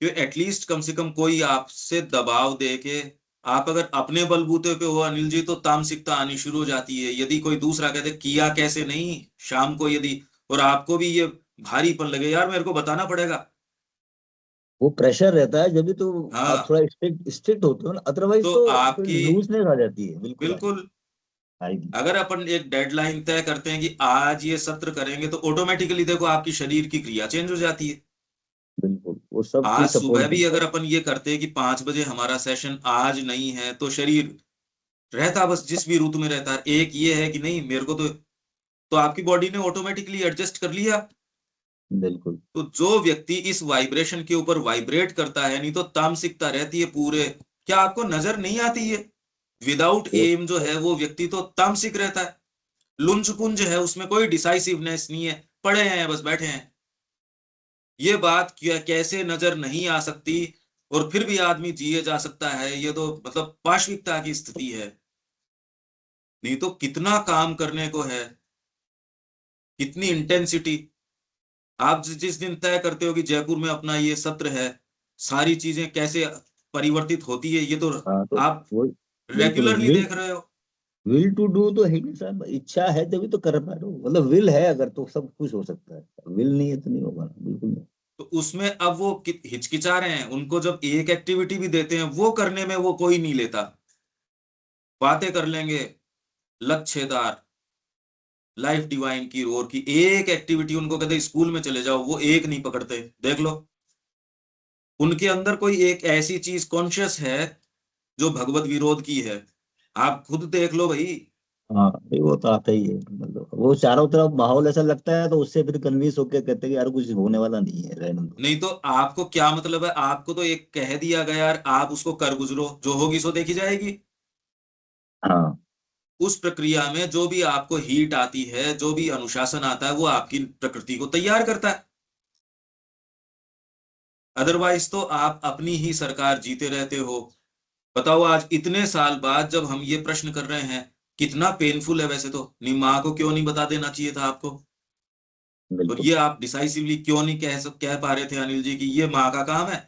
कि एटलीस्ट कम से कम कोई आपसे दबाव दे के, आप अगर अपने बलबूते पे हो अनिल जी, तो तामसिकता आनी शुरू हो जाती है। यदि कोई दूसरा कहते किया कैसे नहीं शाम को, यदि और आपको भी ये भारीपन लगे, यार मेरे को बताना पड़ेगा। वो प्रेशर रहता है जब भी, तो आप हाँ थोड़ा स्ट्रिक्ट स्ट्रिक्ट होते हो ना, अदरवाइज तो तो फिर आपकी, लूजनेस आ जाती है। बिल्कुल बिल्कुल, आएगी। अगर अपन एक डेडलाइन तय करते हैं कि आज ये सत्र करेंगे, तो ऑटोमेटिकली देखो आपकी शरीर की क्रिया चेंज हो जाती है। बिल्कुल वो सब आज चीज सुबह सपोर्ट भी करता अगर है। अपन ये करते हैं कि 5 बजे हमारा सेशन आज नहीं है, तो शरीर रहता बस जिस भी ऋतु में रहता है। एक ये है कि नहीं मेरे को तो आपकी बॉडी ने ऑटोमेटिकली एडजस्ट कर लिया। बिल्कुल तो जो व्यक्ति इस वाइब्रेशन के ऊपर वाइब्रेट करता है, नहीं तो तामसिकता रहती है पूरे। क्या आपको नजर नहीं आती है? विदाउट एम जो है वो व्यक्ति तो तामसिक रहता है, लुंज पुंज है, उसमें कोई डिसाइसिवनेस नहीं है, पड़े हैं बस बैठे हैं। ये बात कैसे नजर नहीं आ सकती और फिर भी आदमी जिए जा सकता है, ये तो मतलब पाशविकता की स्थिति है। नहीं तो कितना काम करने को है, कितनी इंटेंसिटी। आप जिस दिन तय करते हो कि जयपुर में अपना ये सत्र है, सारी चीजें कैसे परिवर्तित होती है, ये तो हाँ तो आप वो बिल्कुल रेगुलरली विल देख रहे हो। विल टू डू तो है ही साहब, इच्छा है तभी तो कर पा रहे हो, मतलब विल है अगर तो सब कुछ हो सकता है, विल नहीं है तो नहीं होगा ना, बिल्कुल नहीं। तो उसमें अब वो हिचकिचा रहे हैं, उनको जब एक एक्टिविटी भी देते हैं वो करने में वो कोई नहीं लेता। बातें कर लेंगे लक्ष्यदार, लाइफ डिवाइन की ओर की एक एक्टिविटी उनको कहते स्कूल में चले जाओ, वो एक नहीं पकड़ते। देख लो, उनके अंदर कोई एक ऐसी चीज कॉन्शियस है जो भगवत विरोध की है। आप खुद देख लो भाई। हाँ नहीं, वो तो आता ही है, मतलब वो चारों तरफ माहौल ऐसा लगता है तो उससे फिर कन्विंस होकर कहते हैं कि यार कुछ होने वाला नहीं है, रहने दो। नहीं तो आपको क्या मतलब है, आपको तो एक कह दिया गया यार, आप उसको कर गुजरो, जो होगी सो देखी जाएगी। हाँ उस प्रक्रिया में जो भी आपको हीट आती है, जो भी अनुशासन आता है, वो आपकी प्रकृति को तैयार करता है। अदरवाइज तो आप अपनी ही सरकार जीते रहते हो। बताओ आज इतने साल बाद जब हम ये प्रश्न कर रहे हैं, कितना पेनफुल है। वैसे तो नहीं, माँ को क्यों नहीं बता देना चाहिए था आपको? और बिल्कुल। ये आप डिसाइसिवली क्यों नहीं कह पा रहे थे अनिल जी कि ये माँ का काम है?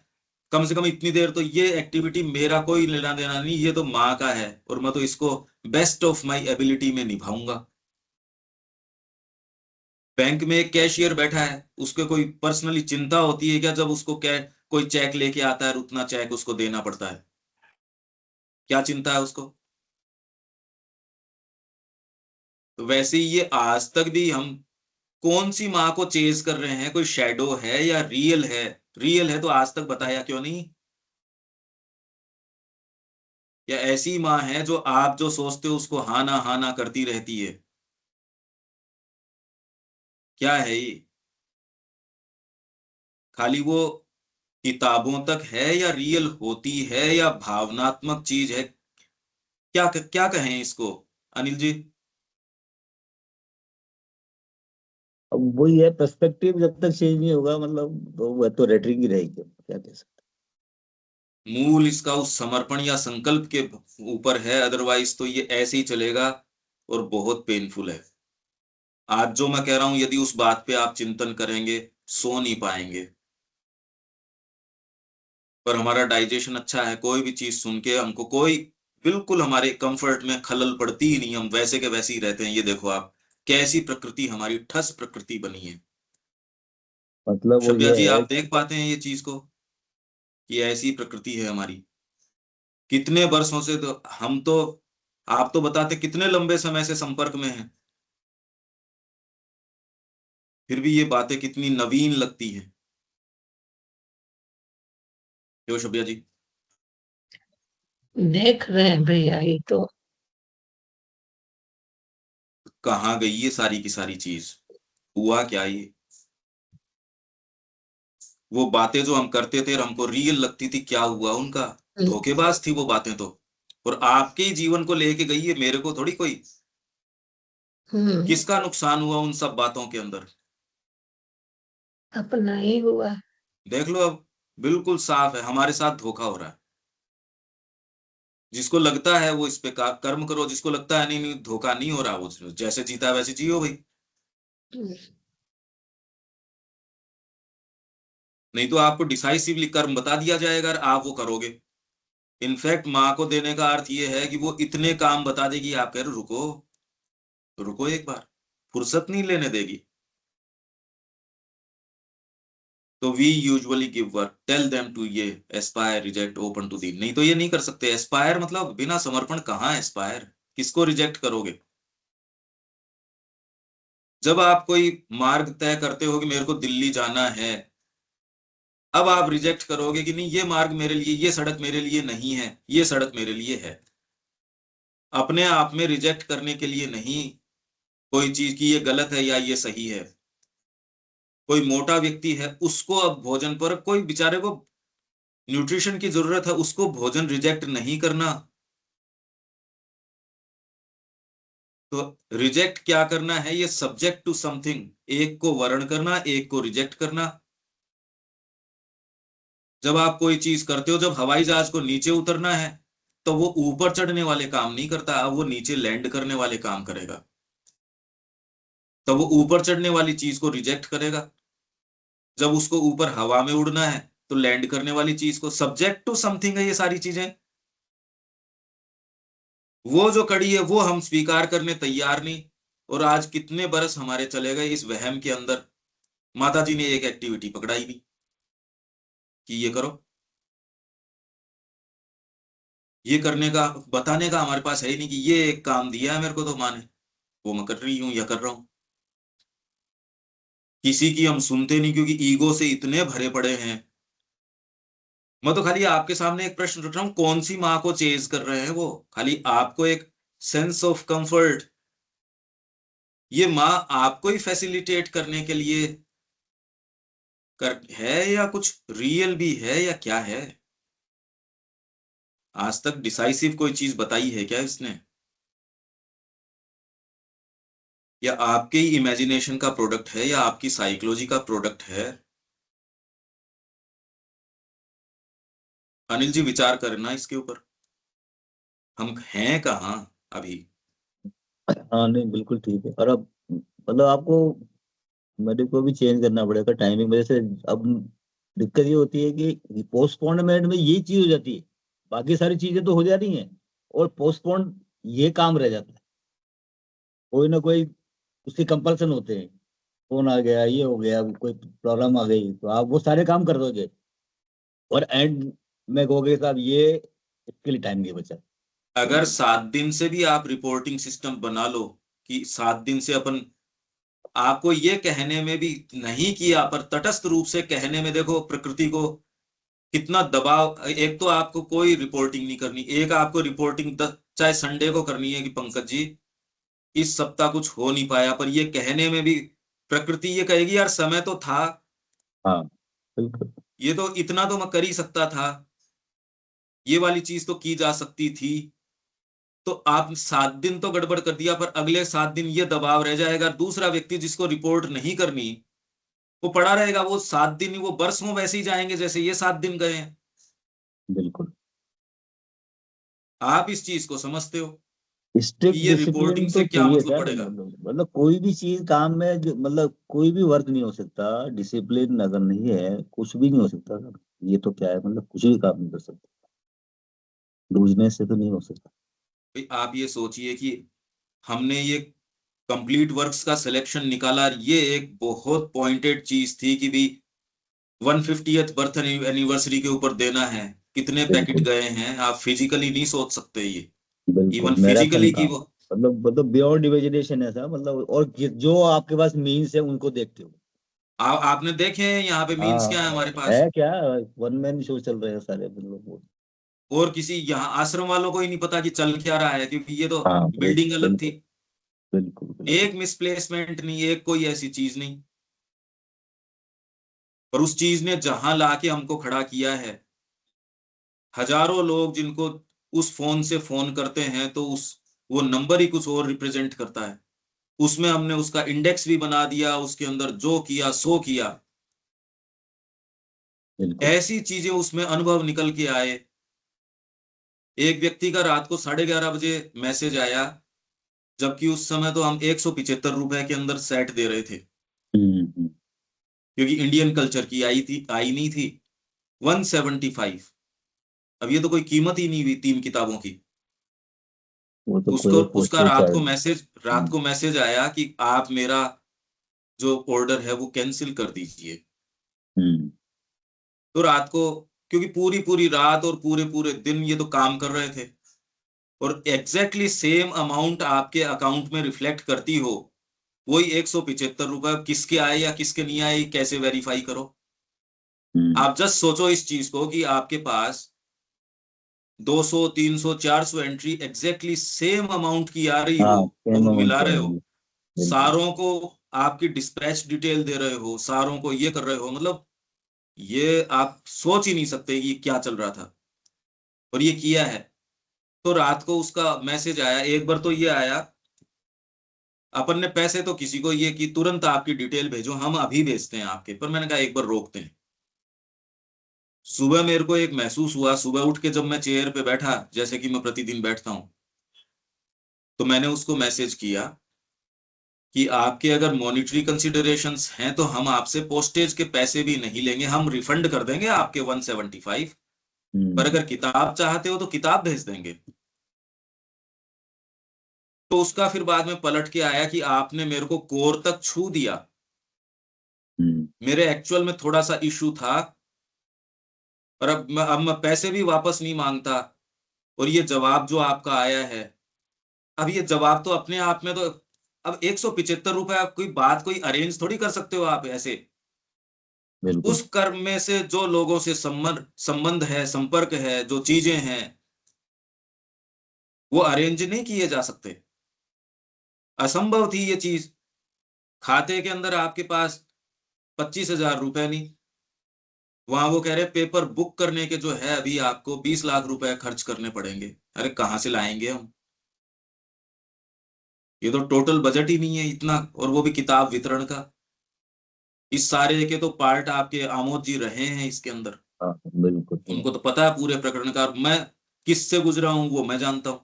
कम से कम इतनी देर तो ये एक्टिविटी मेरा कोई लेना देना नहीं, ये तो माँ का है और मैं तो इसको बेस्ट ऑफ माई एबिलिटी में निभाऊंगा। बैंक में एक कैशियर बैठा है, उसके कोई पर्सनली चिंता होती है क्या जब उसको क्या कोई चेक लेके आता है और उतना चेक उसको देना पड़ता है? क्या चिंता है उसको? तो वैसे ही ये आज तक भी हम कौन सी माँ को चेज कर रहे हैं, कोई शैडो है या रियल है? रियल है तो आज तक बताया क्यों नहीं? या ऐसी माँ है जो आप जो सोचते हो उसको हाँ ना करती रहती है? क्या है ये? खाली वो किताबों तक है या रियल होती है या भावनात्मक चीज है? क्या कहें इसको अनिल जी? अब वही है, पर्सपेक्टिव जब तक चेंज नहीं होगा मतलब तो वह तो रेटरिंग ही रहेगी, क्या कह सकते मूल इसका उस समर्पण या संकल्प के ऊपर है, अदरवाइज तो ये ऐसे ही चलेगा और बहुत पेनफुल है। आज जो मैं कह रहा हूं, यदि उस बात पे आप चिंतन करेंगे, सो नहीं पाएंगे। पर हमारा डाइजेशन अच्छा है, कोई भी चीज सुन के हमको कोई बिल्कुल हमारे कंफर्ट में खलल पड़ती ही नहीं, हम वैसे के वैसे ही रहते हैं। ये देखो आप, कैसी प्रकृति, हमारी ठस प्रकृति बनी है। मतलब वो शब्या ये जी, है। आप देख पाते हैं ये चीज को कि ऐसी प्रकृति है हमारी? कितने वर्षों से तो हम तो, आप तो बताते कितने लंबे समय से संपर्क में हैं, फिर भी ये बातें कितनी नवीन लगती हैं। क्यों शब्या जी? देख रहे हैं भैया, ये तो कहाँ गई ये सारी की सारी चीज? हुआ क्या ये? वो बातें जो हम करते थे और हमको रियल लगती थी, क्या हुआ उनका? धोखेबाज थी वो बातें तो। और आपके ही जीवन को लेके गई है, मेरे को थोड़ी कोई। हम्म, किसका नुकसान हुआ उन सब बातों के अंदर? अपना ही हुआ। देख लो अब, बिल्कुल साफ है हमारे साथ धोखा हो रहा है। जिसको लगता है वो इस पे कर्म करो, जिसको लगता है नहीं नहीं धोखा नहीं हो रहा, वो जैसे जीता है वैसे जियो भाई। हम्म, नहीं तो आपको डिसाइसिवली कर्म बता दिया जाएगा और आप वो करोगे। इनफैक्ट माँ को देने का अर्थ ये है कि वो इतने काम बता देगी, आप कह रहे हो रुको, रुको एक बार, फुर्सत नहीं लेने देगी। तो we usually give work, tell them to ये aspire, reject, open to the. नहीं तो ये नहीं कर सकते। एस्पायर मतलब बिना समर्पण कहाँ एस्पायर? किसको रिजेक्ट करोगे? जब आप कोई मार्ग तय करते हो कि मेरे को दिल्ली जाना है, अब आप रिजेक्ट करोगे कि नहीं ये मार्ग मेरे लिए, ये सड़क मेरे लिए नहीं है, ये सड़क मेरे लिए है। अपने आप में रिजेक्ट करने के लिए नहीं, कोई चीज की ये गलत है या ये सही है। कोई मोटा व्यक्ति है, उसको अब भोजन पर, कोई बेचारे को न्यूट्रिशन की जरूरत है, उसको भोजन रिजेक्ट नहीं करना। तो रिजेक्ट क्या करना है, ये सब्जेक्ट टू समथिंग, एक को वर्ण करना, एक को रिजेक्ट करना। जब आप कोई चीज करते हो, जब हवाई जहाज को नीचे उतरना है तो वो ऊपर चढ़ने वाले काम नहीं करता, अब वो नीचे लैंड करने वाले काम करेगा। तो वो ऊपर चढ़ने वाली चीज को रिजेक्ट करेगा। जब उसको ऊपर हवा में उड़ना है तो लैंड करने वाली चीज को, सब्जेक्ट टू समथिंग है ये सारी चीजें। वो जो कड़ी है वो हम स्वीकार करने तैयार नहीं। और आज कितने बरस हमारे चले गए इस वहम के अंदर। माता जी ने एक एक्टिविटी पकड़ाई नहीं कि ये करो, ये करने का बताने का हमारे पास है ही नहीं कि ये एक काम दिया है मेरे को तो माँ ने, वो मैं कर रही हूं या कर रहा हूं। किसी की हम सुनते नहीं क्योंकि ईगो से इतने भरे पड़े हैं। मैं तो खाली आपके सामने एक प्रश्न रख रहा हूं, कौन सी माँ को चेज कर रहे हैं वो? खाली आपको एक सेंस ऑफ कंफर्ट, ये माँ आपको ही फैसिलिटेट करने के लिए कर है, या कुछ रियल भी है, या क्या है? आज तक डिसाइसिव कोई चीज बताई है क्या इसने? या आपके ही इमेजिनेशन का प्रोडक्ट है, या आपकी साइकोलॉजी का प्रोडक्ट है? अनिल जी विचार करना इसके ऊपर, हम हैं कहाँ अभी। हाँ नहीं बिल्कुल ठीक है। और अब मतलब आपको मेरे को भी चेंज करना पड़ेगा टाइमिंग वजह से। अब दिक्कत ये होती है कि पोस्टपोनमेंट में ये चीज हो जाती है, बाकी सारी चीजें तो हो जा रही हैं और पोस्टपोन ये काम रह जाता है। कोई ना कोई उसकी कंपल्सन होते हैं, फोन आ गया, ये हो गया, कोई प्रॉब्लम आ गई, तो आप वो सारे काम कर दोगे और एंड में कहोगे साहब ये इसके लिए टाइम नहीं बचा। अगर 7 दिन से भी आप रिपोर्टिंग सिस्टम बना लो कि 7 दिन से अपन, आपको ये कहने में भी नहीं किया पर तटस्थ रूप से कहने में, देखो प्रकृति को कितना दबाव। एक तो आपको कोई रिपोर्टिंग नहीं करनी, एक आपको रिपोर्टिंग चाहे संडे को करनी है कि पंकज जी इस सप्ताह कुछ हो नहीं पाया, पर ये कहने में भी प्रकृति ये कहेगी यार समय तो था, हाँ बिल्कुल। ये तो इतना तो मैं कर ही सकता था, ये वाली चीज तो की जा सकती थी। तो आप 7 दिन तो गड़बड़ कर दिया, पर अगले 7 दिन ये दबाव रह जाएगा। दूसरा व्यक्ति जिसको रिपोर्ट नहीं करनी वो पड़ा रहेगा, वो 7 दिन ही, वो बरसों वैसे ही जाएंगे जैसे ये 7 दिन गए हैं। बिल्कुल आप इस चीज को समझते हो कि स्ट्रिक्ट ये रिपोर्टिंग डिसिप्लिन से तो क्या चाहिए मतलब सर। पड़ेगा। मतलब कोई भी चीज काम में मतलब कोई भी वर्क नहीं हो सकता डिसिप्लिन अगर नहीं है, कुछ भी नहीं हो सकता सर। ये तो क्या है, मतलब कुछ भी काम नहीं कर सकते, लूजनेस से तो नहीं हो सकता। भाई आप ये सोचिए कि हमने ये कंप्लीट वर्क्स का सिलेक्शन निकाला, ये एक बहुत पॉइंटेड चीज थी कि भी 150th बर्थ एनिवर्सरी के ऊपर देना है, कितने पैकेट बिल्कुल गए हैं आप फिजिकली नहीं सोच सकते ये। बिल्कुल इवन मैराथन फिजिकली था। की वो, मतलब बियॉन्ड इमेजिनेशन है सर। मतलब और जो आपके पास मीन्स है उनको देखते हो। आपने देखे हैं यहाँ पे मीन्स क्या है हाँ हमारे पास। है क्या, वन मैन शो चल रहे हैं सारे मतलब। और किसी यहाँ आश्रम वालों को ही नहीं पता कि चल क्या रहा है, क्योंकि ये तो हाँ बिल्डिंग अलग थी। बिल्कुल बिल्कुल बिल्कुल। एक मिसप्लेसमेंट नहीं, एक कोई ऐसी चीज नहीं, पर उस चीज ने जहां लाके हमको खड़ा किया है। हजारों लोग जिनको उस फोन से फोन करते हैं तो उस वो नंबर ही कुछ और रिप्रेजेंट करता है। उसमें हमने उसका इंडेक्स भी बना दिया, उसके अंदर जो किया सो किया, बिल्कुल ऐसी चीजें उसमें अनुभव निकल के आए। एक व्यक्ति का रात को 11:30 बजे मैसेज आया, जबकि उस समय तो हम 175 रुपए के अंदर सेट दे रहे थे, हम्म। क्योंकि इंडियन कल्चर की आई नहीं थी। 175। अब ये तो कोई कीमत ही नहीं हुई 3 किताबों की। वो तो उसको कोई उसका पोस्टर चार्ज। रात को मैसेज आया कि आप मेरा जो ऑर्डर है वो कैंसिल कर दीजिए। हम्म। तो रात को, क्योंकि पूरी पूरी रात और पूरे पूरे दिन ये तो काम कर रहे थे, और एग्जैक्टली सेम अमाउंट आपके अकाउंट में रिफ्लेक्ट करती हो, वही 175 रुपए किसके आए या किसके नहीं आए कैसे वेरीफाई करो? हम्म। आप जस्ट सोचो इस चीज को कि आपके पास 200 300 400 एंट्री एग्जैक्टली सेम अमाउंट की आ रही हो, हाँ और सेम वो अमाउंट मिला रहे हो, रहेगी। बिल्कुल सारों को आपकी डिस्पैच डिटेल दे रहे हो, सारों को ये कर रहे हो, मतलब ये आप सोच ही नहीं सकते कि क्या चल रहा था, और ये किया है। तो रात को उसका मैसेज आया, एक बार तो ये आया अपन ने पैसे तो किसी को ये कि तुरंत आपकी डिटेल भेजो, हम अभी भेजते हैं आपके, पर मैंने कहा एक बार रोकते हैं। सुबह मेरे को एक महसूस हुआ, सुबह उठ के जब मैं चेयर पे बैठा, जैसे कि मैं प्रतिदिन बैठता हूं, तो मैंने उसको मैसेज किया कि आपके अगर मॉनिटरी कंसिडरेशंस हैं तो हम आपसे पोस्टेज के पैसे भी नहीं लेंगे, हम रिफंड कर देंगे आपके 175, पर अगर किताब चाहते हो तो किताब भेज देंगे। तो उसका फिर बाद में पलट के आया कि आपने मेरे को कोर तक छू दिया। मेरे एक्चुअल में थोड़ा सा इशू था, और अब मैं पैसे भी वापस नहीं मांगता, और ये जवाब जो आपका आया है, अब ये जवाब तो अपने आप में तो, अब 175 रुपए आप कोई बात कोई अरेंज थोड़ी कर सकते हो आप ऐसे। बिल्कुल। उस कर्म में से जो लोगों से संबंध है, संपर्क है, जो चीजें हैं, वो अरेंज नहीं किए जा सकते। असंभव थी ये चीज। खाते के अंदर आपके पास 25,000 रुपए नहीं, वहां वो कह रहे पेपर बुक करने के जो है अभी आपको 20 लाख रुपए खर्च करने पड़ेंगे। अरे कहां से लाएंगे हम? ये तो टोटल बजट ही नहीं है इतना, और वो भी किताब वितरण का। इस सारे के तो पार्ट आपके आमोद जी रहे हैं इसके अंदर, हाँ, बिल्कुल। उनको तो पता है पूरे प्रकरण का, और मैं किससे गुजरा हूं वो मैं जानता हूं।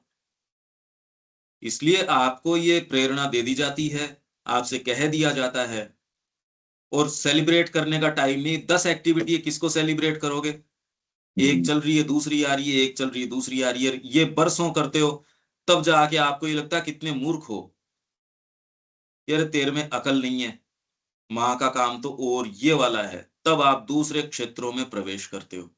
इसलिए आपको ये प्रेरणा दे दी जाती है, आपसे कह दिया जाता है, और सेलिब्रेट करने का टाइम नहीं। 10 एक्टिविटी है, किसको सेलिब्रेट करोगे? एक चल रही है, दूसरी आ रही है, एक चल रही है, दूसरी आ रही है, ये बरसों करते हो, तब जाके आपको ये लगता है कितने मूर्ख हो। यार तेरे में अकल नहीं है, माँ का काम तो और ये वाला है, तब आप दूसरे क्षेत्रों में प्रवेश करते हो।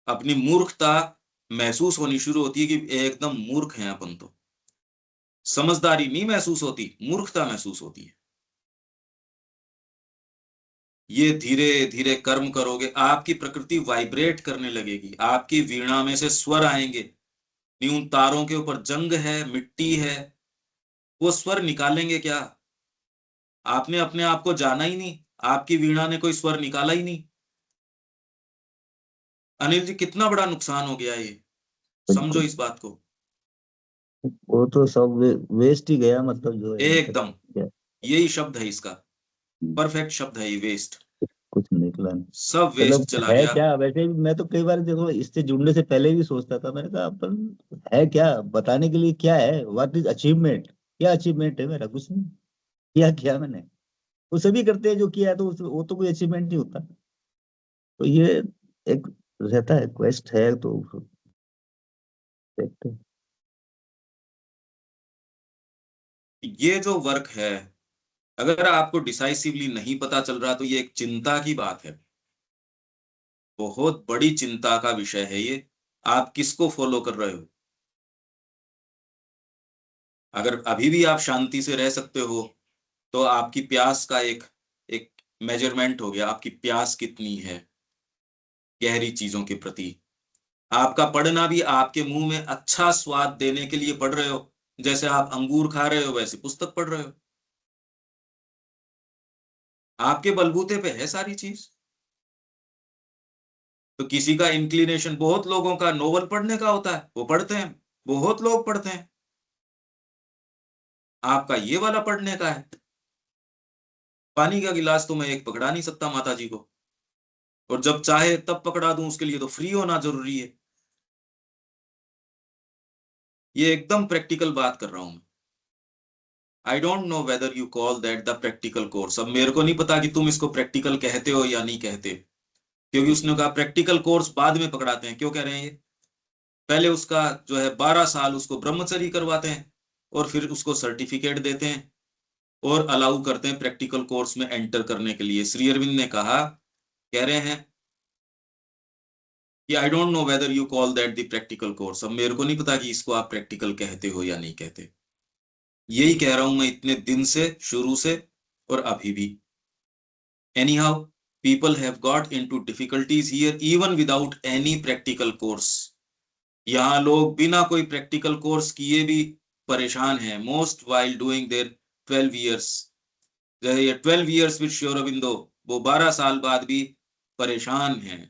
अपनी मूर्खता महसूस होनी शुरू होती है कि एकदम मूर्ख हैं अपन तो। समझदारी नहीं महसूस होती, मूर्खता महसूस होती है। ये धीरे धीरे कर्म करोगे, आपकी प्रकृति वाइब्रेट करने लगेगी, आपकी वीणा में से स्वर आएंगे। नी उन तारों के ऊपर जंग है, मिट्टी है, वो स्वर निकालेंगे क्या? आपने अपने आप को जाना ही नहीं, आपकी वीणा ने कोई स्वर निकाला ही नहीं। अनिल जी कितना बड़ा नुकसान हो गया ये, समझो इस बात को। वो तो सब वेस्ट ही गया, मतलब जो है एकदम यही शब्द है इसका, परफेक्ट शब्द है ये, वेस्ट। कुछ निकला नहीं। सब वेस्ट मतलब चला है गया। क्या? वैसे भी मैं तो कई बार देखो इससे जुड़ने से पहले भी सोचता था, मैंने कहा अपन है क्या बताने के लिए, क्या है, व्हाट इज अचीवमेंट, क्या अचीवमेंट है मेरा? कुछ नहीं किया। क्या मैंने, वो सभी करते हैं जो किया है, तो वो तो कोई अचीवमेंट नहीं होता। तो ये एक रहता है, क्वेस्ट है, तो देखते हैं। ये जो वर्क है, अगर आपको डिसाइसिवली नहीं पता चल रहा तो ये एक चिंता की बात है, बहुत बड़ी चिंता का विषय है ये। आप किसको फॉलो कर रहे हो? अगर अभी भी आप शांति से रह सकते हो, तो आपकी प्यास का एक एक मेजरमेंट हो गया, आपकी प्यास कितनी है गहरी चीजों के प्रति। आपका पढ़ना भी आपके मुंह में अच्छा स्वाद देने के लिए पढ़ रहे हो, जैसे आप अंगूर खा रहे हो वैसे पुस्तक पढ़ रहे हो। आपके बलबूते पे है सारी चीज। तो किसी का इंक्लिनेशन, बहुत लोगों का नोवेल पढ़ने का होता है, वो पढ़ते हैं, बहुत लोग पढ़ते हैं। आपका ये वाला पढ़ने का है। पानी का गिलास तो मैं एक पकड़ा नहीं सकता माता जी को, और जब चाहे तब पकड़ा दूं, उसके लिए तो फ्री होना जरूरी है। ये एकदम प्रैक्टिकल बात कर रहा हूं मैं। I don't know whether you call that the practical course. अब मेरे को नहीं पता कि तुम इसको प्रैक्टिकल कहते हो या नहीं कहते, क्योंकि उसने कहा प्रैक्टिकल कोर्स बाद में पकड़ाते हैं। क्यों कह रहे हैं ये? पहले उसका जो है 12 साल उसको ब्रह्मचर्य करवाते हैं, और फिर उसको सर्टिफिकेट देते हैं, और अलाउ करते हैं प्रैक्टिकल कोर्स में एंटर करने के लिए। श्री अरविंद ने कहा, कह रहे हैं कि I don't know whether you call that the practical course. अब मेरे को नहीं पता कि इसको आप प्रैक्टिकल कहते हो या नहीं कहते। यही कह रहा हूं मैं इतने दिन से, शुरू से, और अभी भी। Anyhow, people have got into difficulties here even without any practical course. यहाँ लोग बिना कोई प्रैक्टिकल कोर्स किए भी परेशान हैं, most while doing their 12 years। जैसे ये 12 years विद श्री अरविंदो, वो 12 साल बाद भी परेशान हैं।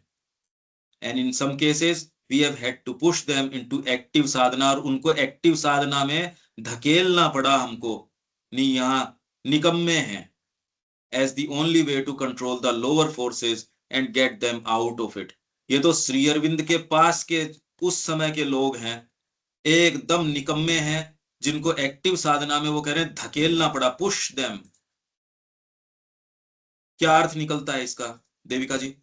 And in some cases we have had to push them into active sadhana, और उनको एक्टिव साधना में धकेलना पड़ा हमको, नहीं यहाँ निकम्मे हैं, as the only way to control the lower forces and get them out of it। ये तो श्री अरविंद के पास के उस समय के लोग हैं, एकदम निकम्मे हैं, जिनको एक्टिव साधना में वो कह रहे हैं धकेलना पड़ा, पुश देम। क्या अर्थ निकलता है इसका देविका जी?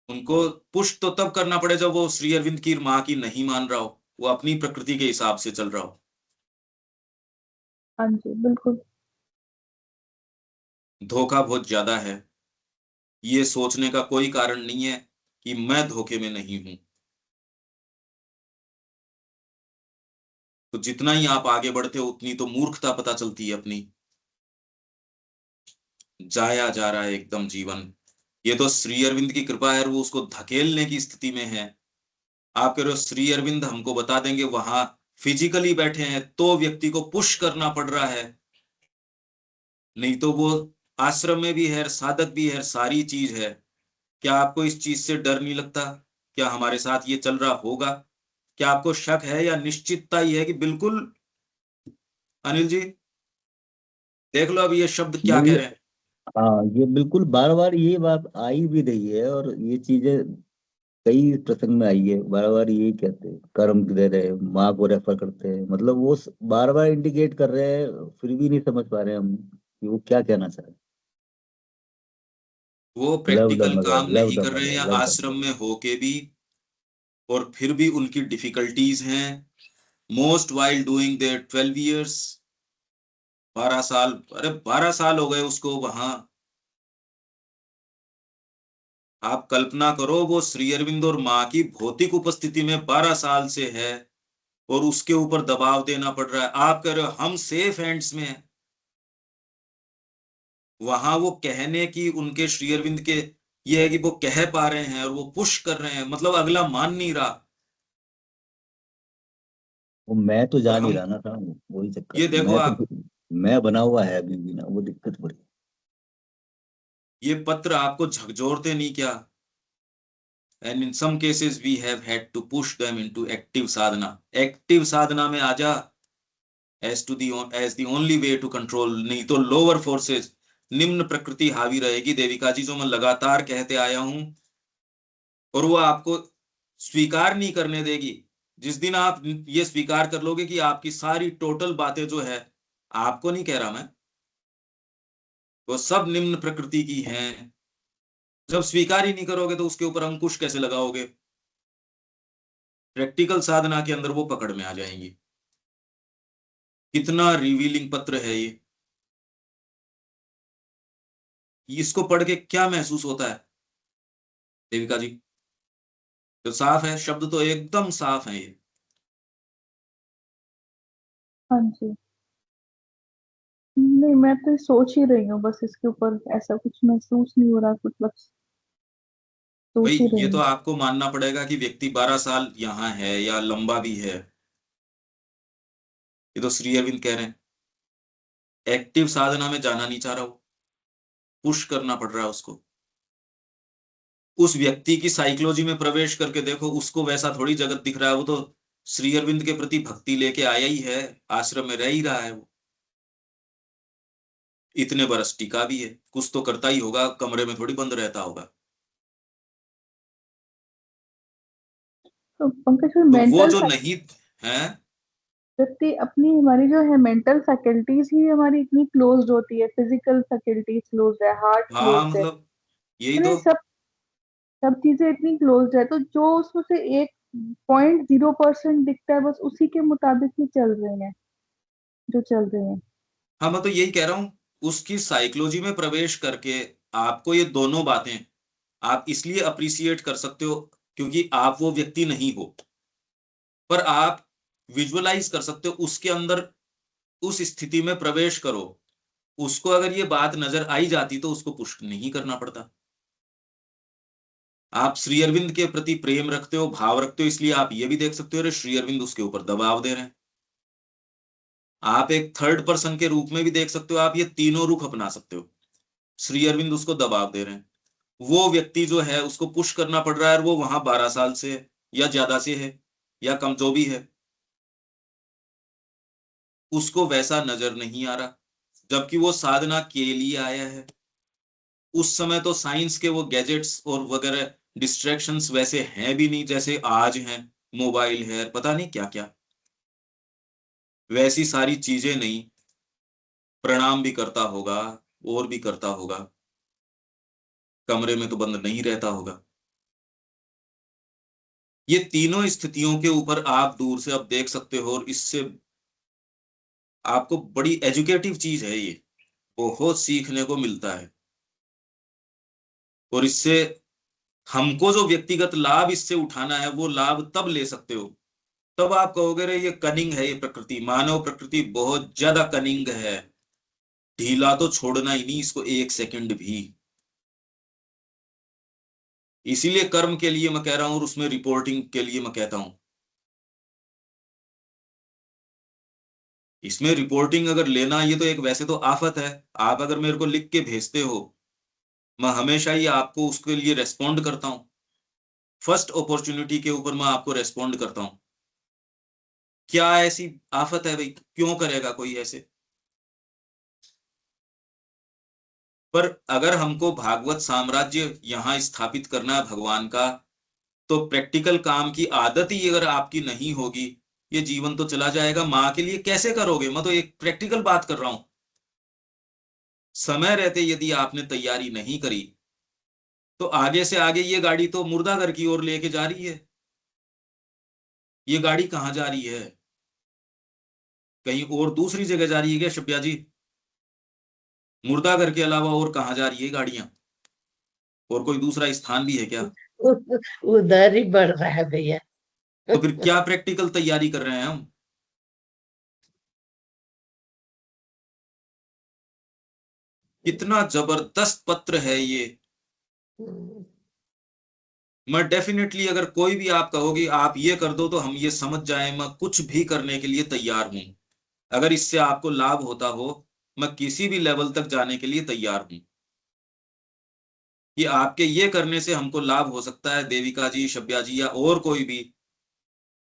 उनको पुश तो तब करना पड़े जब वो श्री अरविंद की मां की नहीं मान रहा हो, वो अपनी प्रकृति के हिसाब से चल रहा हो। हाँ जी, बिल्कुल। धोखा बहुत ज्यादा है, ये सोचने का कोई कारण नहीं है कि मैं धोखे में नहीं हूं। तो जितना ही आप आगे बढ़ते हो उतनी तो मूर्खता पता चलती है अपनी। जाया जा रहा है एकदम जीवन। ये तो श्री अरविंद की कृपा है और वो उसको धकेलने की स्थिति में है। आप कह रहे हो श्री अरविंद हमको बता देंगे, वहां फिजिकली बैठे हैं तो व्यक्ति को पुश करना पड़ रहा है, नहीं तो वो आश्रम में भी है, साधक भी है, सारी चीज है। क्या आपको इस चीज से डर नहीं लगता? क्या हमारे साथ ये चल रहा होगा? क्या आपको शक है या निश्चितता ही है कि बिल्कुल? अनिल जी देख लो अब ये शब्द क्या नहीं, कह रहे हैं। हाँ, ये बिल्कुल बार बार ये बात आई भी रही है, और ये चीजें कई प्रसंग में आई है। बार बार यही कहते हैं, कर्म दे रहे हैं, माँ को रेफर करते हैं, मतलब वो बार बार इंडिकेट कर रहे हैं, फिर भी नहीं समझ पा रहे हम कि वो क्या कहना चाह रहे हैं। वो लव द प्रैक्टिकल मदर, काम लव नहीं द कर रहे हैं मदर, या लव द आश्रम मदर। में होके भी, और फिर भी उनकी डिफिकल्टीज हैं। Most while doing their 12 years, 12 साल, अरे 12 साल हो गए उसको वहां। आप कल्पना करो वो श्री अरविंद और माँ की भौतिक उपस्थिति में 12 साल से है, और उसके ऊपर दबाव देना पड़ रहा है। आप कह रहे हो हम सेफ हैंड्स में हैं। वहां वो कहने की उनके श्री अरविंद के ये है कि वो कह पा रहे हैं और वो पुश कर रहे हैं, मतलब अगला मान नहीं रहा। वो मैं तो और जा नहीं हम, रहा ना था, वही चक्कर ये है। देखो मैं तो, आप, मैं बना हुआ है अभी भी ना, वो दिक्कत हो रही है। ये पत्र आपको झकझोरते नहीं क्या? and in some cases we have had to push them into active sadhana। Active साधना में आजा, as the only way to control, नहीं तो lower forces, निम्न प्रकृति हावी रहेगी देविका जी, जो मैं लगातार कहते आया हूं, और वो आपको स्वीकार नहीं करने देगी। जिस दिन आप ये स्वीकार कर लोगे कि आपकी सारी टोटल बातें जो है, आपको नहीं कह रहा मैं, वो सब निम्न प्रकृति की हैं, जब स्वीकार ही नहीं करोगे तो उसके ऊपर अंकुश कैसे लगाओगे? प्रैक्टिकल साधना के अंदर वो पकड़ में आ जाएंगी। कितना रिवीलिंग पत्र है ये! इसको पढ़ के क्या महसूस होता है देविका जी? तो साफ है, शब्द तो एकदम साफ है ये। हाँ जी। नहीं, मैं तो सोच ही रही हूँ बस इसके ऊपर, ऐसा कुछ महसूस नहीं हो रहा, कुछ बस भाई सोच ही ये रही तो हूँ। आपको मानना पड़ेगा कि व्यक्ति 12 साल यहाँ है या लंबा भी है। ये तो श्री अरविंद कह रहे हैं एक्टिव साधना में जाना नहीं चाह रहा, वो पुश करना पड़ रहा है उसको। उस व्यक्ति की साइकोलॉजी में प्रवेश करके देखो, उसको वैसा थोड़ी जगत दिख रहा है। वो तो श्री अरविंद के प्रति भक्ति लेके आया ही है, आश्रम में रह ही रहा है वो, इतने बरस टिका भी है, कुछ तो करता ही होगा, कमरे में थोड़ी बंद रहता होगा। तो पंकज भाई, तो वो मेंटल जो नहीं है, व्यक्ति अपनी, हमारी जो है मेंटल फैकल्टीज ही हमारी इतनी क्लोज्ड होती है, फिजिकल फैकल्टीज क्लोज्ड है, हार्ट हाँ क्लोज्ड है, मतलब यही इतने तो। सब सब चीजें इतनी क्लोज्ड है, तो जो उसमें से 1.0% दिखता है, बस उसी के मुताबिक ही चल रहे हैं जो चल रहे हैं। हाँ मैं तो यही कह रहा हूँ, उसकी साइकोलॉजी में प्रवेश करके आपको ये दोनों बातें आप इसलिए अप्रिसिएट कर सकते हो क्योंकि आप वो व्यक्ति नहीं हो, पर आप विजुअलाइज कर सकते हो उसके अंदर, उस स्थिति में प्रवेश करो। उसको अगर ये बात नजर आई जाती तो उसको पुश नहीं करना पड़ता। आप श्री अरविंद के प्रति प्रेम रखते हो, भाव रखते हो, इसलिए आप ये भी देख सकते हो अरे श्री अरविंद उसके ऊपर दबाव दे रहे हैं। आप एक थर्ड पर्सन के रूप में भी देख सकते हो, आप ये तीनों रुख अपना सकते हो। श्री अरविंद उसको दबाव दे रहे हैं, वो व्यक्ति जो है उसको पुश करना पड़ रहा है, और वो वहां 12 साल से है या ज्यादा से है या कम जो भी है, उसको वैसा नजर नहीं आ रहा, जबकि वो साधना के लिए आया है। उस समय तो साइंस के वो गैजेट्स और वगैरह डिस्ट्रैक्शंस वैसे हैं भी नहीं जैसे आज हैं, मोबाइल है, पता नहीं क्या क्या, वैसी सारी चीजें नहीं। प्रणाम भी करता होगा और भी करता होगा, कमरे में तो बंद नहीं रहता होगा। ये तीनों स्थितियों के ऊपर आप दूर से अब देख सकते हो, और इससे आपको बड़ी एजुकेटिव चीज है ये, बहुत सीखने को मिलता है। और इससे हमको जो व्यक्तिगत लाभ इससे उठाना है वो लाभ तब ले सकते हो, तब आप कहोगे रे ये कनिंग है, ये प्रकृति, मानव प्रकृति बहुत ज्यादा कनिंग है, ढीला तो छोड़ना ही नहीं इसको एक सेकंड भी। इसीलिए कर्म के लिए मैं कह रहा हूं, और उसमें रिपोर्टिंग के लिए मैं कहता हूं, इसमें रिपोर्टिंग अगर लेना, ये तो एक वैसे तो आफत है। आप अगर मेरे को लिख के भेजते हो, मैं हमेशा ही आपको उसके लिए रेस्पॉन्ड करता हूं, फर्स्ट अपॉर्चुनिटी के ऊपर मैं आपको रेस्पॉन्ड करता हूं। क्या ऐसी आफत है भाई, क्यों करेगा कोई ऐसे? पर अगर हमको भागवत साम्राज्य यहाँ स्थापित करना है भगवान का, तो प्रैक्टिकल काम की आदत ही अगर आपकी नहीं होगी, ये जीवन तो चला जाएगा। माँ के लिए कैसे करोगे? मैं तो एक प्रैक्टिकल बात कर रहा हूं। समय रहते यदि आपने तैयारी नहीं करी, तो आगे से आगे ये गाड़ी तो मुर्दाघर की ओर लेके जा रही है। ये गाड़ी कहाँ जा रही है? कहीं और दूसरी जगह जा रही है क्या शिप्या जी? मुर्दाघर के अलावा और कहाँ जा रही है गाड़ियां? और कोई दूसरा स्थान भी है क्या? उधर ही बढ़ रहा है भैया। तो फिर क्या प्रैक्टिकल तैयारी कर रहे हैं हम? कितना जबरदस्त पत्र है ये। मैं डेफिनेटली, अगर कोई भी आप कहोगे आप ये कर दो तो हम ये समझ जाए, मैं कुछ भी करने के लिए तैयार हूं। अगर इससे आपको लाभ होता हो, मैं किसी भी लेवल तक जाने के लिए तैयार हूं। कि आपके ये करने से हमको लाभ हो सकता है, देविका जी, शब्या जी या और कोई भी,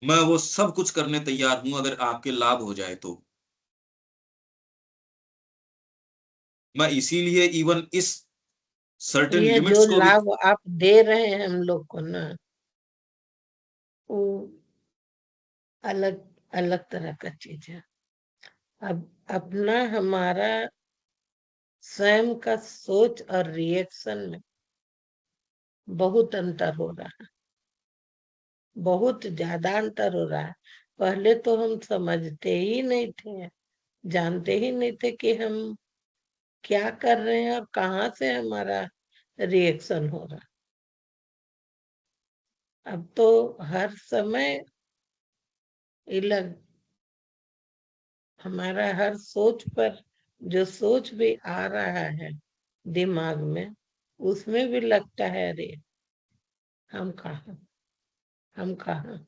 मैं वो सब कुछ करने तैयार हूं अगर आपके लाभ हो जाए तो। मैं इसीलिए इवन इस सर्टेन ये जो लिमिट्स को भी, लाभ आप दे रहे हैं हम लोग को ना, वो अलग अलग तरह का चीज है। अब अपना हमारा स्वयं का सोच और रिएक्शन में बहुत अंतर हो रहा है, बहुत ज्यादा अंतर हो रहा है। पहले तो हम समझते ही नहीं थे, जानते ही नहीं थे कि हम क्या कर रहे हैं और कहाँ से हमारा रिएक्शन हो रहा है। अब तो हर समय ये लग हमारा हर सोच पर जो सोच भी आ रहा है दिमाग में, उसमें भी लगता है अरे हम कहाँ, हम कहाँ।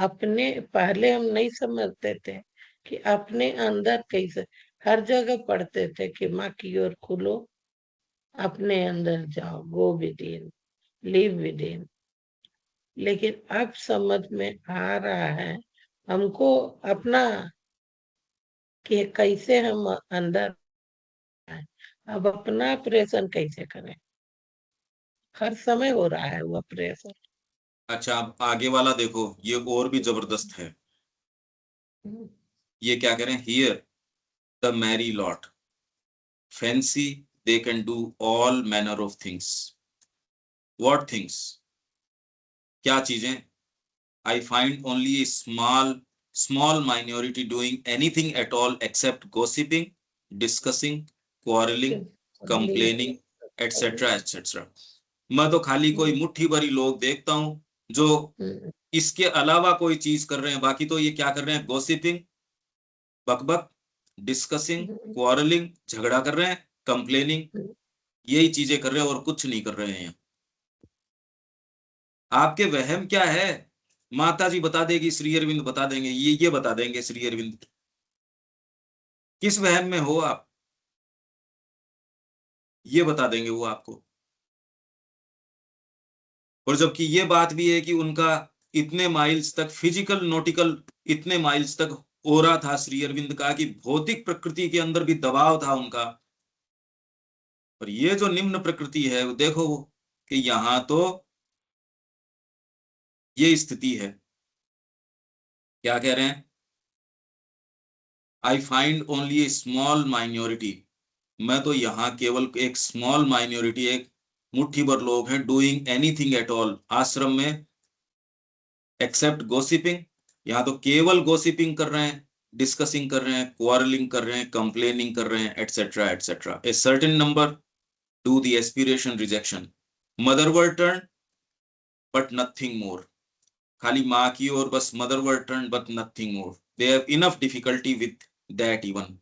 अपने पहले हम नहीं समझते थे कि अपने अंदर कैसे, हर जगह पढ़ते थे कि माँ की ओर खुलो, अपने अंदर जाओ, go with in, live with in. लेकिन अब समझ में आ रहा है हमको अपना कि कैसे हम अंदर आए। अब अपना ऑपरेशन कैसे करें, हर समय हो रहा है वो ऑपरेशन। अच्छा अब आगे वाला देखो, ये और भी जबरदस्त है। ये क्या करें, here the merry lot fancy they can do all manner of things. What things? क्या चीजें? I find only a small minority doing anything at all except gossiping, discussing, quarreling, complaining, etc. etc. मैं तो खाली कोई मुट्ठी भरी लोग देखता हूं जो इसके अलावा कोई चीज कर रहे हैं, बाकी तो ये क्या कर रहे हैं, गॉसिपिंग, बकबक, डिस्कसिंग, क्वारलिंग, झगड़ा कर रहे हैं, कंप्लेनिंग, यही चीजें कर रहे हैं और कुछ नहीं कर रहे हैं। आपके वहम क्या है? माता जी बता देगी, श्री अरविंद बता देंगे, ये बता देंगे श्री अरविंद। किस वहम में हो आप, ये बता देंगे वो आपको। और जबकि ये बात भी है कि उनका इतने माइल्स तक फिजिकल नॉटिकल, इतने माइल्स तक ओरा था श्री अरविंद का कि भौतिक प्रकृति के अंदर भी दबाव था उनका, और ये जो निम्न प्रकृति है वो देखो कि यहां तो ये स्थिति है। क्या कह रहे हैं? I find only A small minority, मैं तो यहाँ केवल एक स्मॉल माइनॉरिटी, एक मुट्ठी भर लोग हैं, डूइंग एनीथिंग एट ऑल, आश्रम में, एक्सेप्ट गॉसिपिंग, यहाँ तो केवल गॉसिपिंग कर रहे हैं, डिस्कसिंग कर रहे हैं, क्वारलिंग कर रहे हैं, कंप्लेनिंग कर रहे हैं, etcetera etcetera. A certain number do the aspiration rejection, mother word turn but nothing more, खाली माँ की ओर बस mother word turn but nothing more, they have enough difficulty with that, even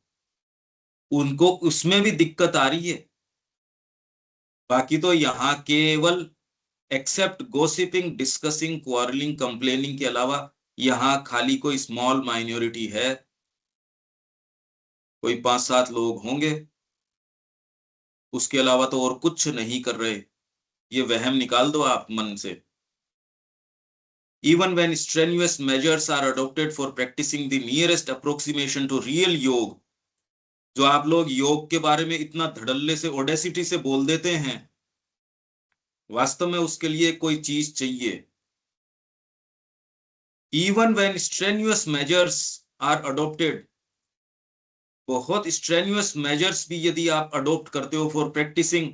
उनको उसमें भी दिक्कत आ रही है। बाकी तो यहाँ केवल except gossiping, discussing, quarrelling, complaining के अलावा यहाँ खाली कोई स्मॉल माइनॉरिटी है, कोई 5-7 लोग होंगे, उसके अलावा तो और कुछ नहीं कर रहे। ये वहम निकाल दो आप मन से। Even when strenuous measures are adopted for practicing the nearest approximation to real योग, जो आप लोग योग के बारे में इतना धड़ल्ले से, ओडेसिटी से बोल देते हैं, वास्तव में उसके लिए कोई चीज चाहिए। Even when strenuous measures are adopted, बहुत strenuous measures भी यदि आप अडोप्ट करते हो for practising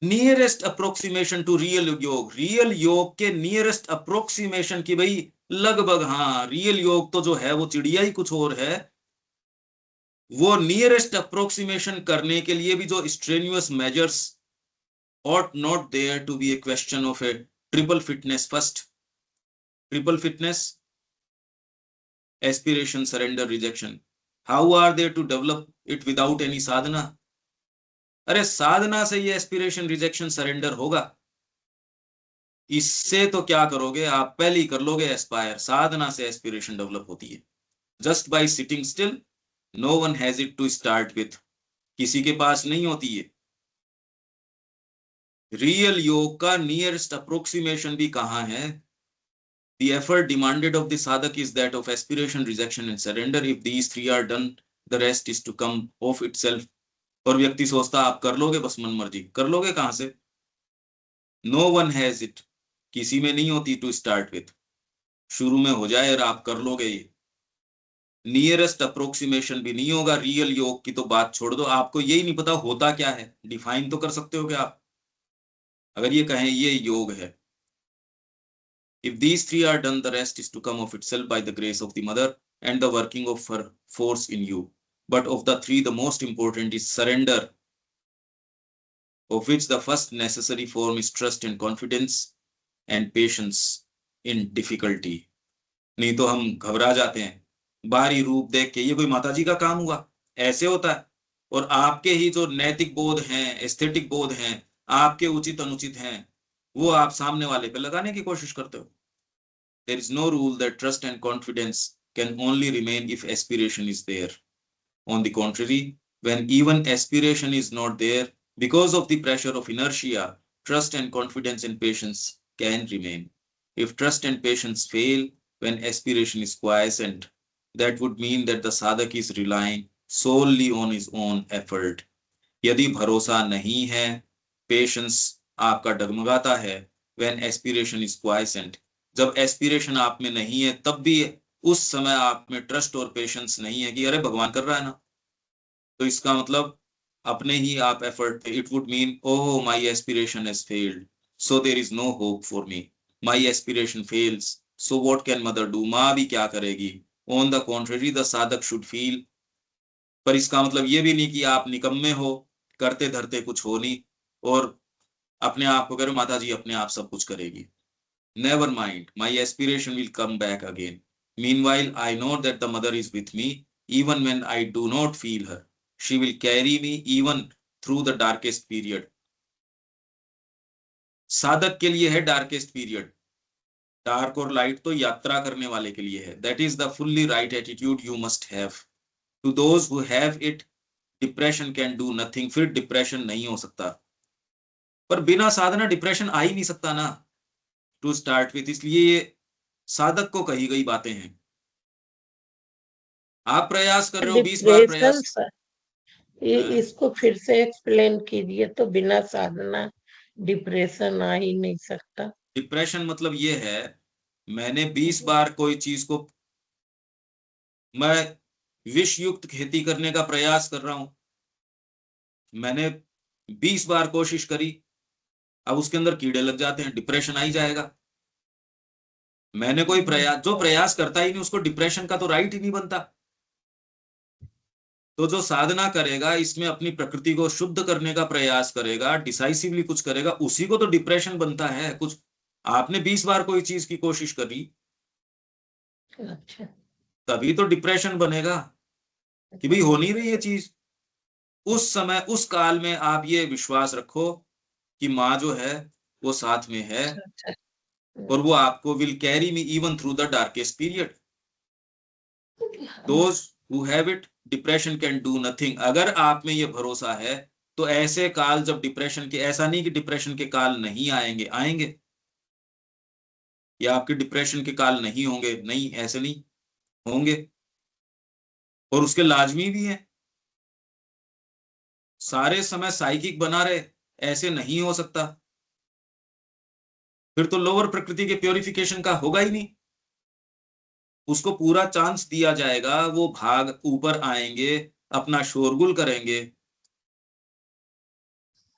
nearest approximation to real yoga, real yoga के नियरेस्ट अप्रोक्सीमेशन की, भाई लगभग, हाँ रियल योग तो जो है वो चिड़िया ही कुछ और है, वो नियरेस्ट अप्रोक्सीमेशन करने के लिए भी जो स्ट्रेन्यूअस measures ought not there to be a question of a triple fitness first, triple fitness, aspiration, surrender, rejection. How are they to develop it without any sadhana? अरे साधना से ये एस्पिरेशन, रिजेक्शन, सरेंडर होगा। इससे तो क्या करोगे आप, पहले ही कर लोगे एस्पायर। साधना से एस्पिरेशन डेवलप होती है, just by sitting still, no one has it to start with, किसी के पास नहीं होती है। रियल योग का नियरेस्ट अप्रोक्सीमेशन भी कहाँ है? The effort demanded of the sadhak is that of aspiration, rejection and surrender. If these three are done, the rest is to come of itself. और व्यक्ति सोचता आप कर लोगे, बस मन मर्जी कर लोगे, कहां से? No one has it, किसी में नहीं होती टू स्टार्ट विथ, शुरू में हो जाए और आप कर लोगे। ये नियरेस्ट अप्रोक्सीमेशन भी नहीं होगा। रियल योग की तो बात छोड़ दो, आपको यही नहीं पता होता क्या है, डिफाइन तो कर सकते हो क्या आप? अगर ये कहें ये योग है, if these three are done, the rest is to come of itself by the grace of the mother and the working of her force in you. But of the three, the most important is surrender, of which the first necessary form is trust and confidence and patience in difficulty. नहीं तो हम घबरा जाते हैं, बाहरी रूप देख के ये कोई माताजी का काम हुआ, ऐसे होता है। और आपके ही जो नैतिक बोध हैं, एस्थेटिक बोध हैं, आपके उचित अनुचित हैं, वो आप सामने वाले पे लगाने की कोशिश करते हो। There is no rule that trust and confidence can only remain if aspiration is there. On the contrary, when even aspiration is not there, because of the pressure of inertia, trust and confidence and patience can remain. If trust and patience fail when aspiration is quiescent, that would mean that the sadhak is relying solely on his own effort. यदि भरोसा नहीं है, पेशेंस आपका डगमगाता है, when aspiration is quiescent, जब एस्पिरेशन आप में नहीं है, तब भी उस समय आप में ट्रस्ट और पेशेंस नहीं है कि अरे भगवान कर रहा है ना, तो इसका मतलब अपने ही आप effort, it would mean oh my aspiration has failed, so there is no hope for me, my aspiration fails, so what can mother do, माँ भी क्या करेगी। On the contrary, the sadhak should feel, पर इसका मतलब ये भी नहीं कि आप निकम्मे हो, करते धरते कुछ हो नहीं, और अपने आप को करो माता जी अपने आप सब कुछ करेगी। Never mind, my aspiration will come back again. Meanwhile, I know that the mother is with me, even when I do not feel her. She will carry me even through the darkest period. साधक के लिए है darkest period. डार्क और लाइट तो यात्रा करने वाले के लिए है. That is the fully right attitude you must have. To those who have it, depression can do nothing. फिर डिप्रेशन नहीं हो सकता. पर बिना साधना डिप्रेशन आ ही नहीं सकता ना, टू स्टार्ट विथ। इसलिए ये साधक को कही गई बातें हैं। आप प्रयास कर रहे हो, 20 बार डिप्रेशन प्रयास। इसको फिर से एक्सप्लेन कीजिए। तो बिना साधना डिप्रेशन आ ही नहीं सकता। डिप्रेशन मतलब ये है, मैंने 20 बार कोई चीज को, मैं विष युक्त खेती करने का प्रयास कर रहा हूं, मैंने 20 बार कोशिश करी, अब उसके अंदर कीड़े लग जाते हैं, डिप्रेशन आ ही जाएगा। मैंने कोई प्रयास, जो प्रयास करता ही नहीं उसको डिप्रेशन का तो राइट ही नहीं बनता। तो जो साधना करेगा, इसमें अपनी प्रकृति को शुद्ध करने का प्रयास करेगा, डिसाइसिवली कुछ करेगा, उसी को तो डिप्रेशन बनता है। कुछ आपने 20 बार कोई चीज की कोशिश करी, अच्छा। तभी तो डिप्रेशन बनेगा कि भाई हो नहीं रही ये चीज। उस समय, उस काल में आप ये विश्वास रखो कि माँ जो है वो साथ में है, अच्छा। और वो आपको will carry me even through the darkest period. Those who have it, depression can do nothing. अगर आप में ये भरोसा है तो ऐसे काल जब डिप्रेशन के, ऐसा नहीं कि डिप्रेशन के काल नहीं आएंगे, आएंगे, या आपके डिप्रेशन के काल नहीं होंगे, नहीं, ऐसे नहीं होंगे, और उसके लाजमी भी हैं। सारे समय साइकिक बना रहे, ऐसे नहीं हो सकता, फिर तो लोअर प्रकृति के प्योरिफिकेशन का होगा ही नहीं। उसको पूरा चांस दिया जाएगा, वो भाग ऊपर आएंगे, अपना शोरगुल करेंगे,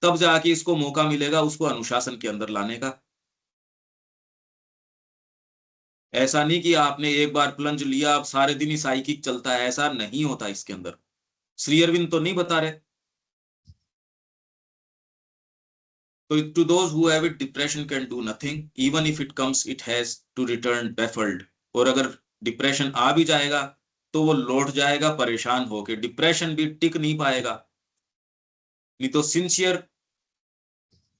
तब जाके इसको मौका मिलेगा उसको अनुशासन के अंदर लाने का। ऐसा नहीं कि आपने एक बार प्लंज लिया, अब सारे दिन ही साइकिक चलता है, ऐसा नहीं होता इसके अंदर। श्री अरविंद तो नहीं बता रहे। तो to those who have it, depression can do nothing, even if it comes it has to return baffled. और अगर डिप्रेशन आ भी जाएगा तो वो लौट जाएगा परेशान होके, डिप्रेशन भी टिक नहीं पाएगा। नहीं तो सिंसियर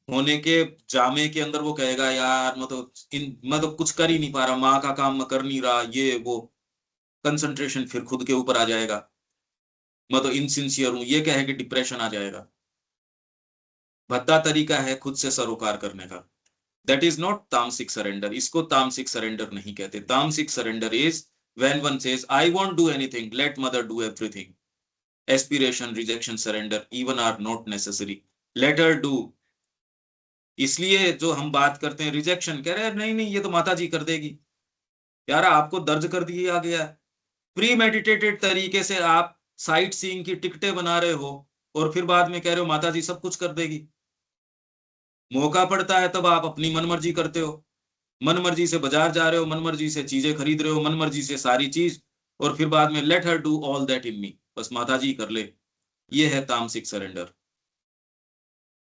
होने के जामे के अंदर वो कहेगा, यार मैं तो कुछ कर ही नहीं पा रहा, माँ का काम मैं कर नहीं रहा, ये वो, कंसंट्रेशन फिर खुद के ऊपर आ जाएगा, मैं तो इनसिंसियर हूं, ये कहे कि डिप्रेशन आ जाएगा। भद्दा तरीका है खुद से सरोकार करने का। That is not tamasic surrender, इसको तामसिक सरेंडर नहीं कहते। Tamasic surrender is when one says I won't do anything, let mother do everything. Aspiration, rejection, surrender even are not necessary, let her do. इसलिए जो हम बात करते हैं रिजेक्शन, कह रहे हैं नहीं नहीं ये तो माता जी कर देगी, यार आपको दर्ज कर दिया गया है। प्री मेडिटेटेड तरीके से आप साइट सीइंग की टिकटें बना रहे हो, और फिर बाद में कह रहे हो माता जी सब कुछ कर देगी। मौका पड़ता है तब आप अपनी मनमर्जी करते हो, मनमर्जी से बाजार जा रहे हो, मनमर्जी से चीजें खरीद रहे हो, मनमर्जी से सारी चीज, और फिर बाद में let her do all that in me, बस माता जी कर ले। ये है तामसिक surrender.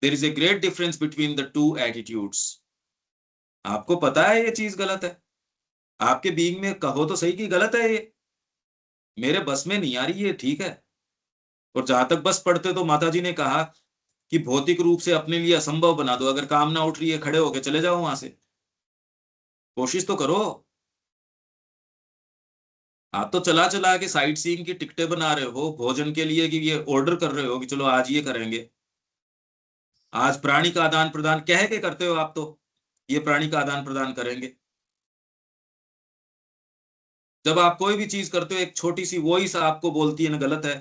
There is a great difference between the two attitudes. आपको पता है ये चीज गलत है, आपके बीइंग में कहो तो सही कि गलत है ये, मेरे बस में नहीं आ रही है, ठीक है। और जहां तक बस पढ़ते तो माताजी ने कहा कि भौतिक रूप से अपने लिए असंभव बना दो, अगर काम ना उठ रही है खड़े होके चले जाओ वहां से, कोशिश तो करो। आप तो चला चला के साइट सीइंग की टिकटें बना रहे हो, भोजन के लिए कि ये ऑर्डर कर रहे हो कि चलो आज ये करेंगे, आज प्राणी का आदान प्रदान कह के करते हो आप, तो ये प्राणी का आदान प्रदान करेंगे। जब आप कोई भी चीज करते हो, एक छोटी सी वॉइस आपको बोलती है ना गलत है,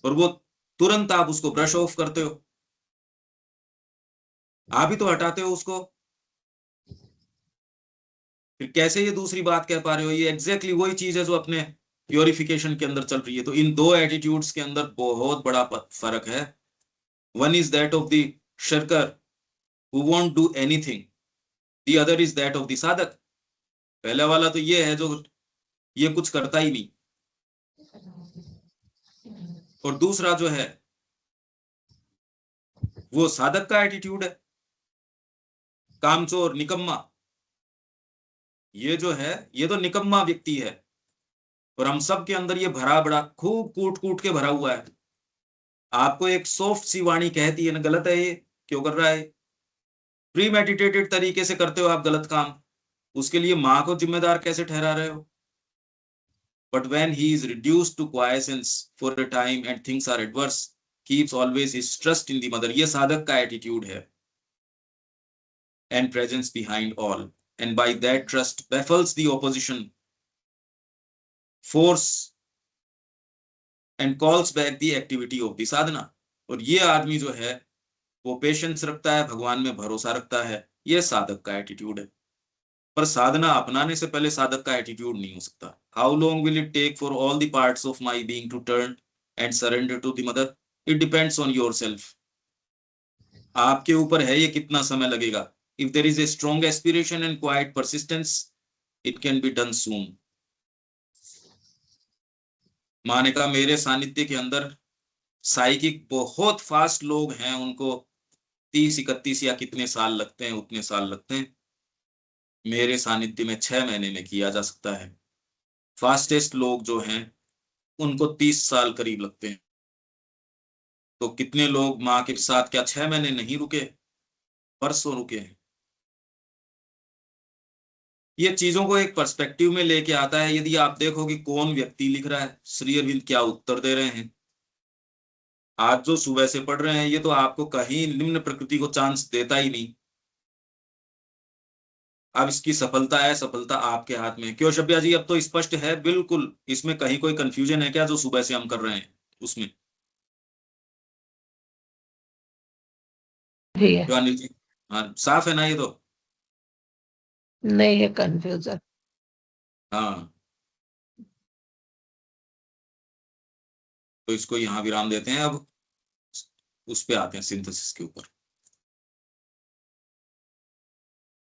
और वो तुरंत आप उसको ब्रश ऑफ करते हो, आप ही तो हटाते हो उसको, फिर कैसे ये दूसरी बात कह पा रहे हो। ये एग्जैक्टली वही चीज है जो अपने प्योरिफिकेशन के अंदर चल रही है। तो इन दो एटीट्यूड्स के अंदर बहुत बड़ा फर्क है। One is that of the shirker who won't do anything, the other is that of the sadhak. पहला वाला तो ये है जो ये कुछ करता ही नहीं, और दूसरा जो है वो साधक का एटीट्यूड है, कामचोर, निकम्मा। ये जो है ये तो निकम्मा व्यक्ति है, और हम सब के अंदर ये भरा बड़ा खूब कूट कूट के भरा हुआ है। आपको एक सॉफ्ट सी वाणी कहती है ना गलत है, ये क्यों कर रहा है, प्री मेडिटेटेड तरीके से करते हो आप गलत काम, उसके लिए माँ को जिम्मेदार कैसे ठहरा रहे हो। But when he is reduced to quiescence for a time and things are adverse, keeps always his trust in the mother. ये साधक का एटीट्यूड है, and presence behind all, and by that trust baffles the opposition force and calls back the activity of the sadhana. और ये आदमी जो है वो पेशेंस रखता है, भगवान में भरोसा रखता है, ये साधक का एटीट्यूड है। पर साधना अपनाने से पहले साधक का एटीट्यूड नहीं हो सकता। How long will it take for all the parts of my being to turn and surrender to the mother? It depends on yourself. आपके ऊपर है ये कितना समय लगेगा। If there is a strong aspiration and quite persistence, it can be done soon. माने का मेरे सानिध्य के अंदर साइकिक बहुत फास्ट लोग हैं, उनको 30-31 या कितने साल लगते हैं, उतने साल लगते हैं। मेरे सानिध्य में 6 महीने में किया जा सकता है। फास्टेस्ट लोग जो हैं उनको 30 साल करीब लगते हैं। तो कितने लोग माँ के साथ क्या 6 महीने नहीं रुके, परसों रुके हैं। ये चीजों को एक पर्सपेक्टिव में लेके आता है। यदि आप देखो कि कौन व्यक्ति लिख रहा है, श्री अरविंद क्या उत्तर दे रहे हैं। आज जो सुबह से पढ़ रहे हैं ये तो आपको कहीं निम्न प्रकृति को चांस देता ही नहीं। अब इसकी सफलता है, सफलता आपके हाथ में। क्यों शब्या जी, अब तो स्पष्ट है बिल्कुल, इसमें कहीं कोई कंफ्यूजन है क्या जो सुबह से हम कर रहे हैं उसमें? भैया क्यों अनिल जी? हाँ साफ है ना ये तो? नहीं है कंफ्यूजन। हाँ, तो इसको यहाँ विराम देते हैं। अब उस पे आते हैं सिंथेसिस के ऊपर।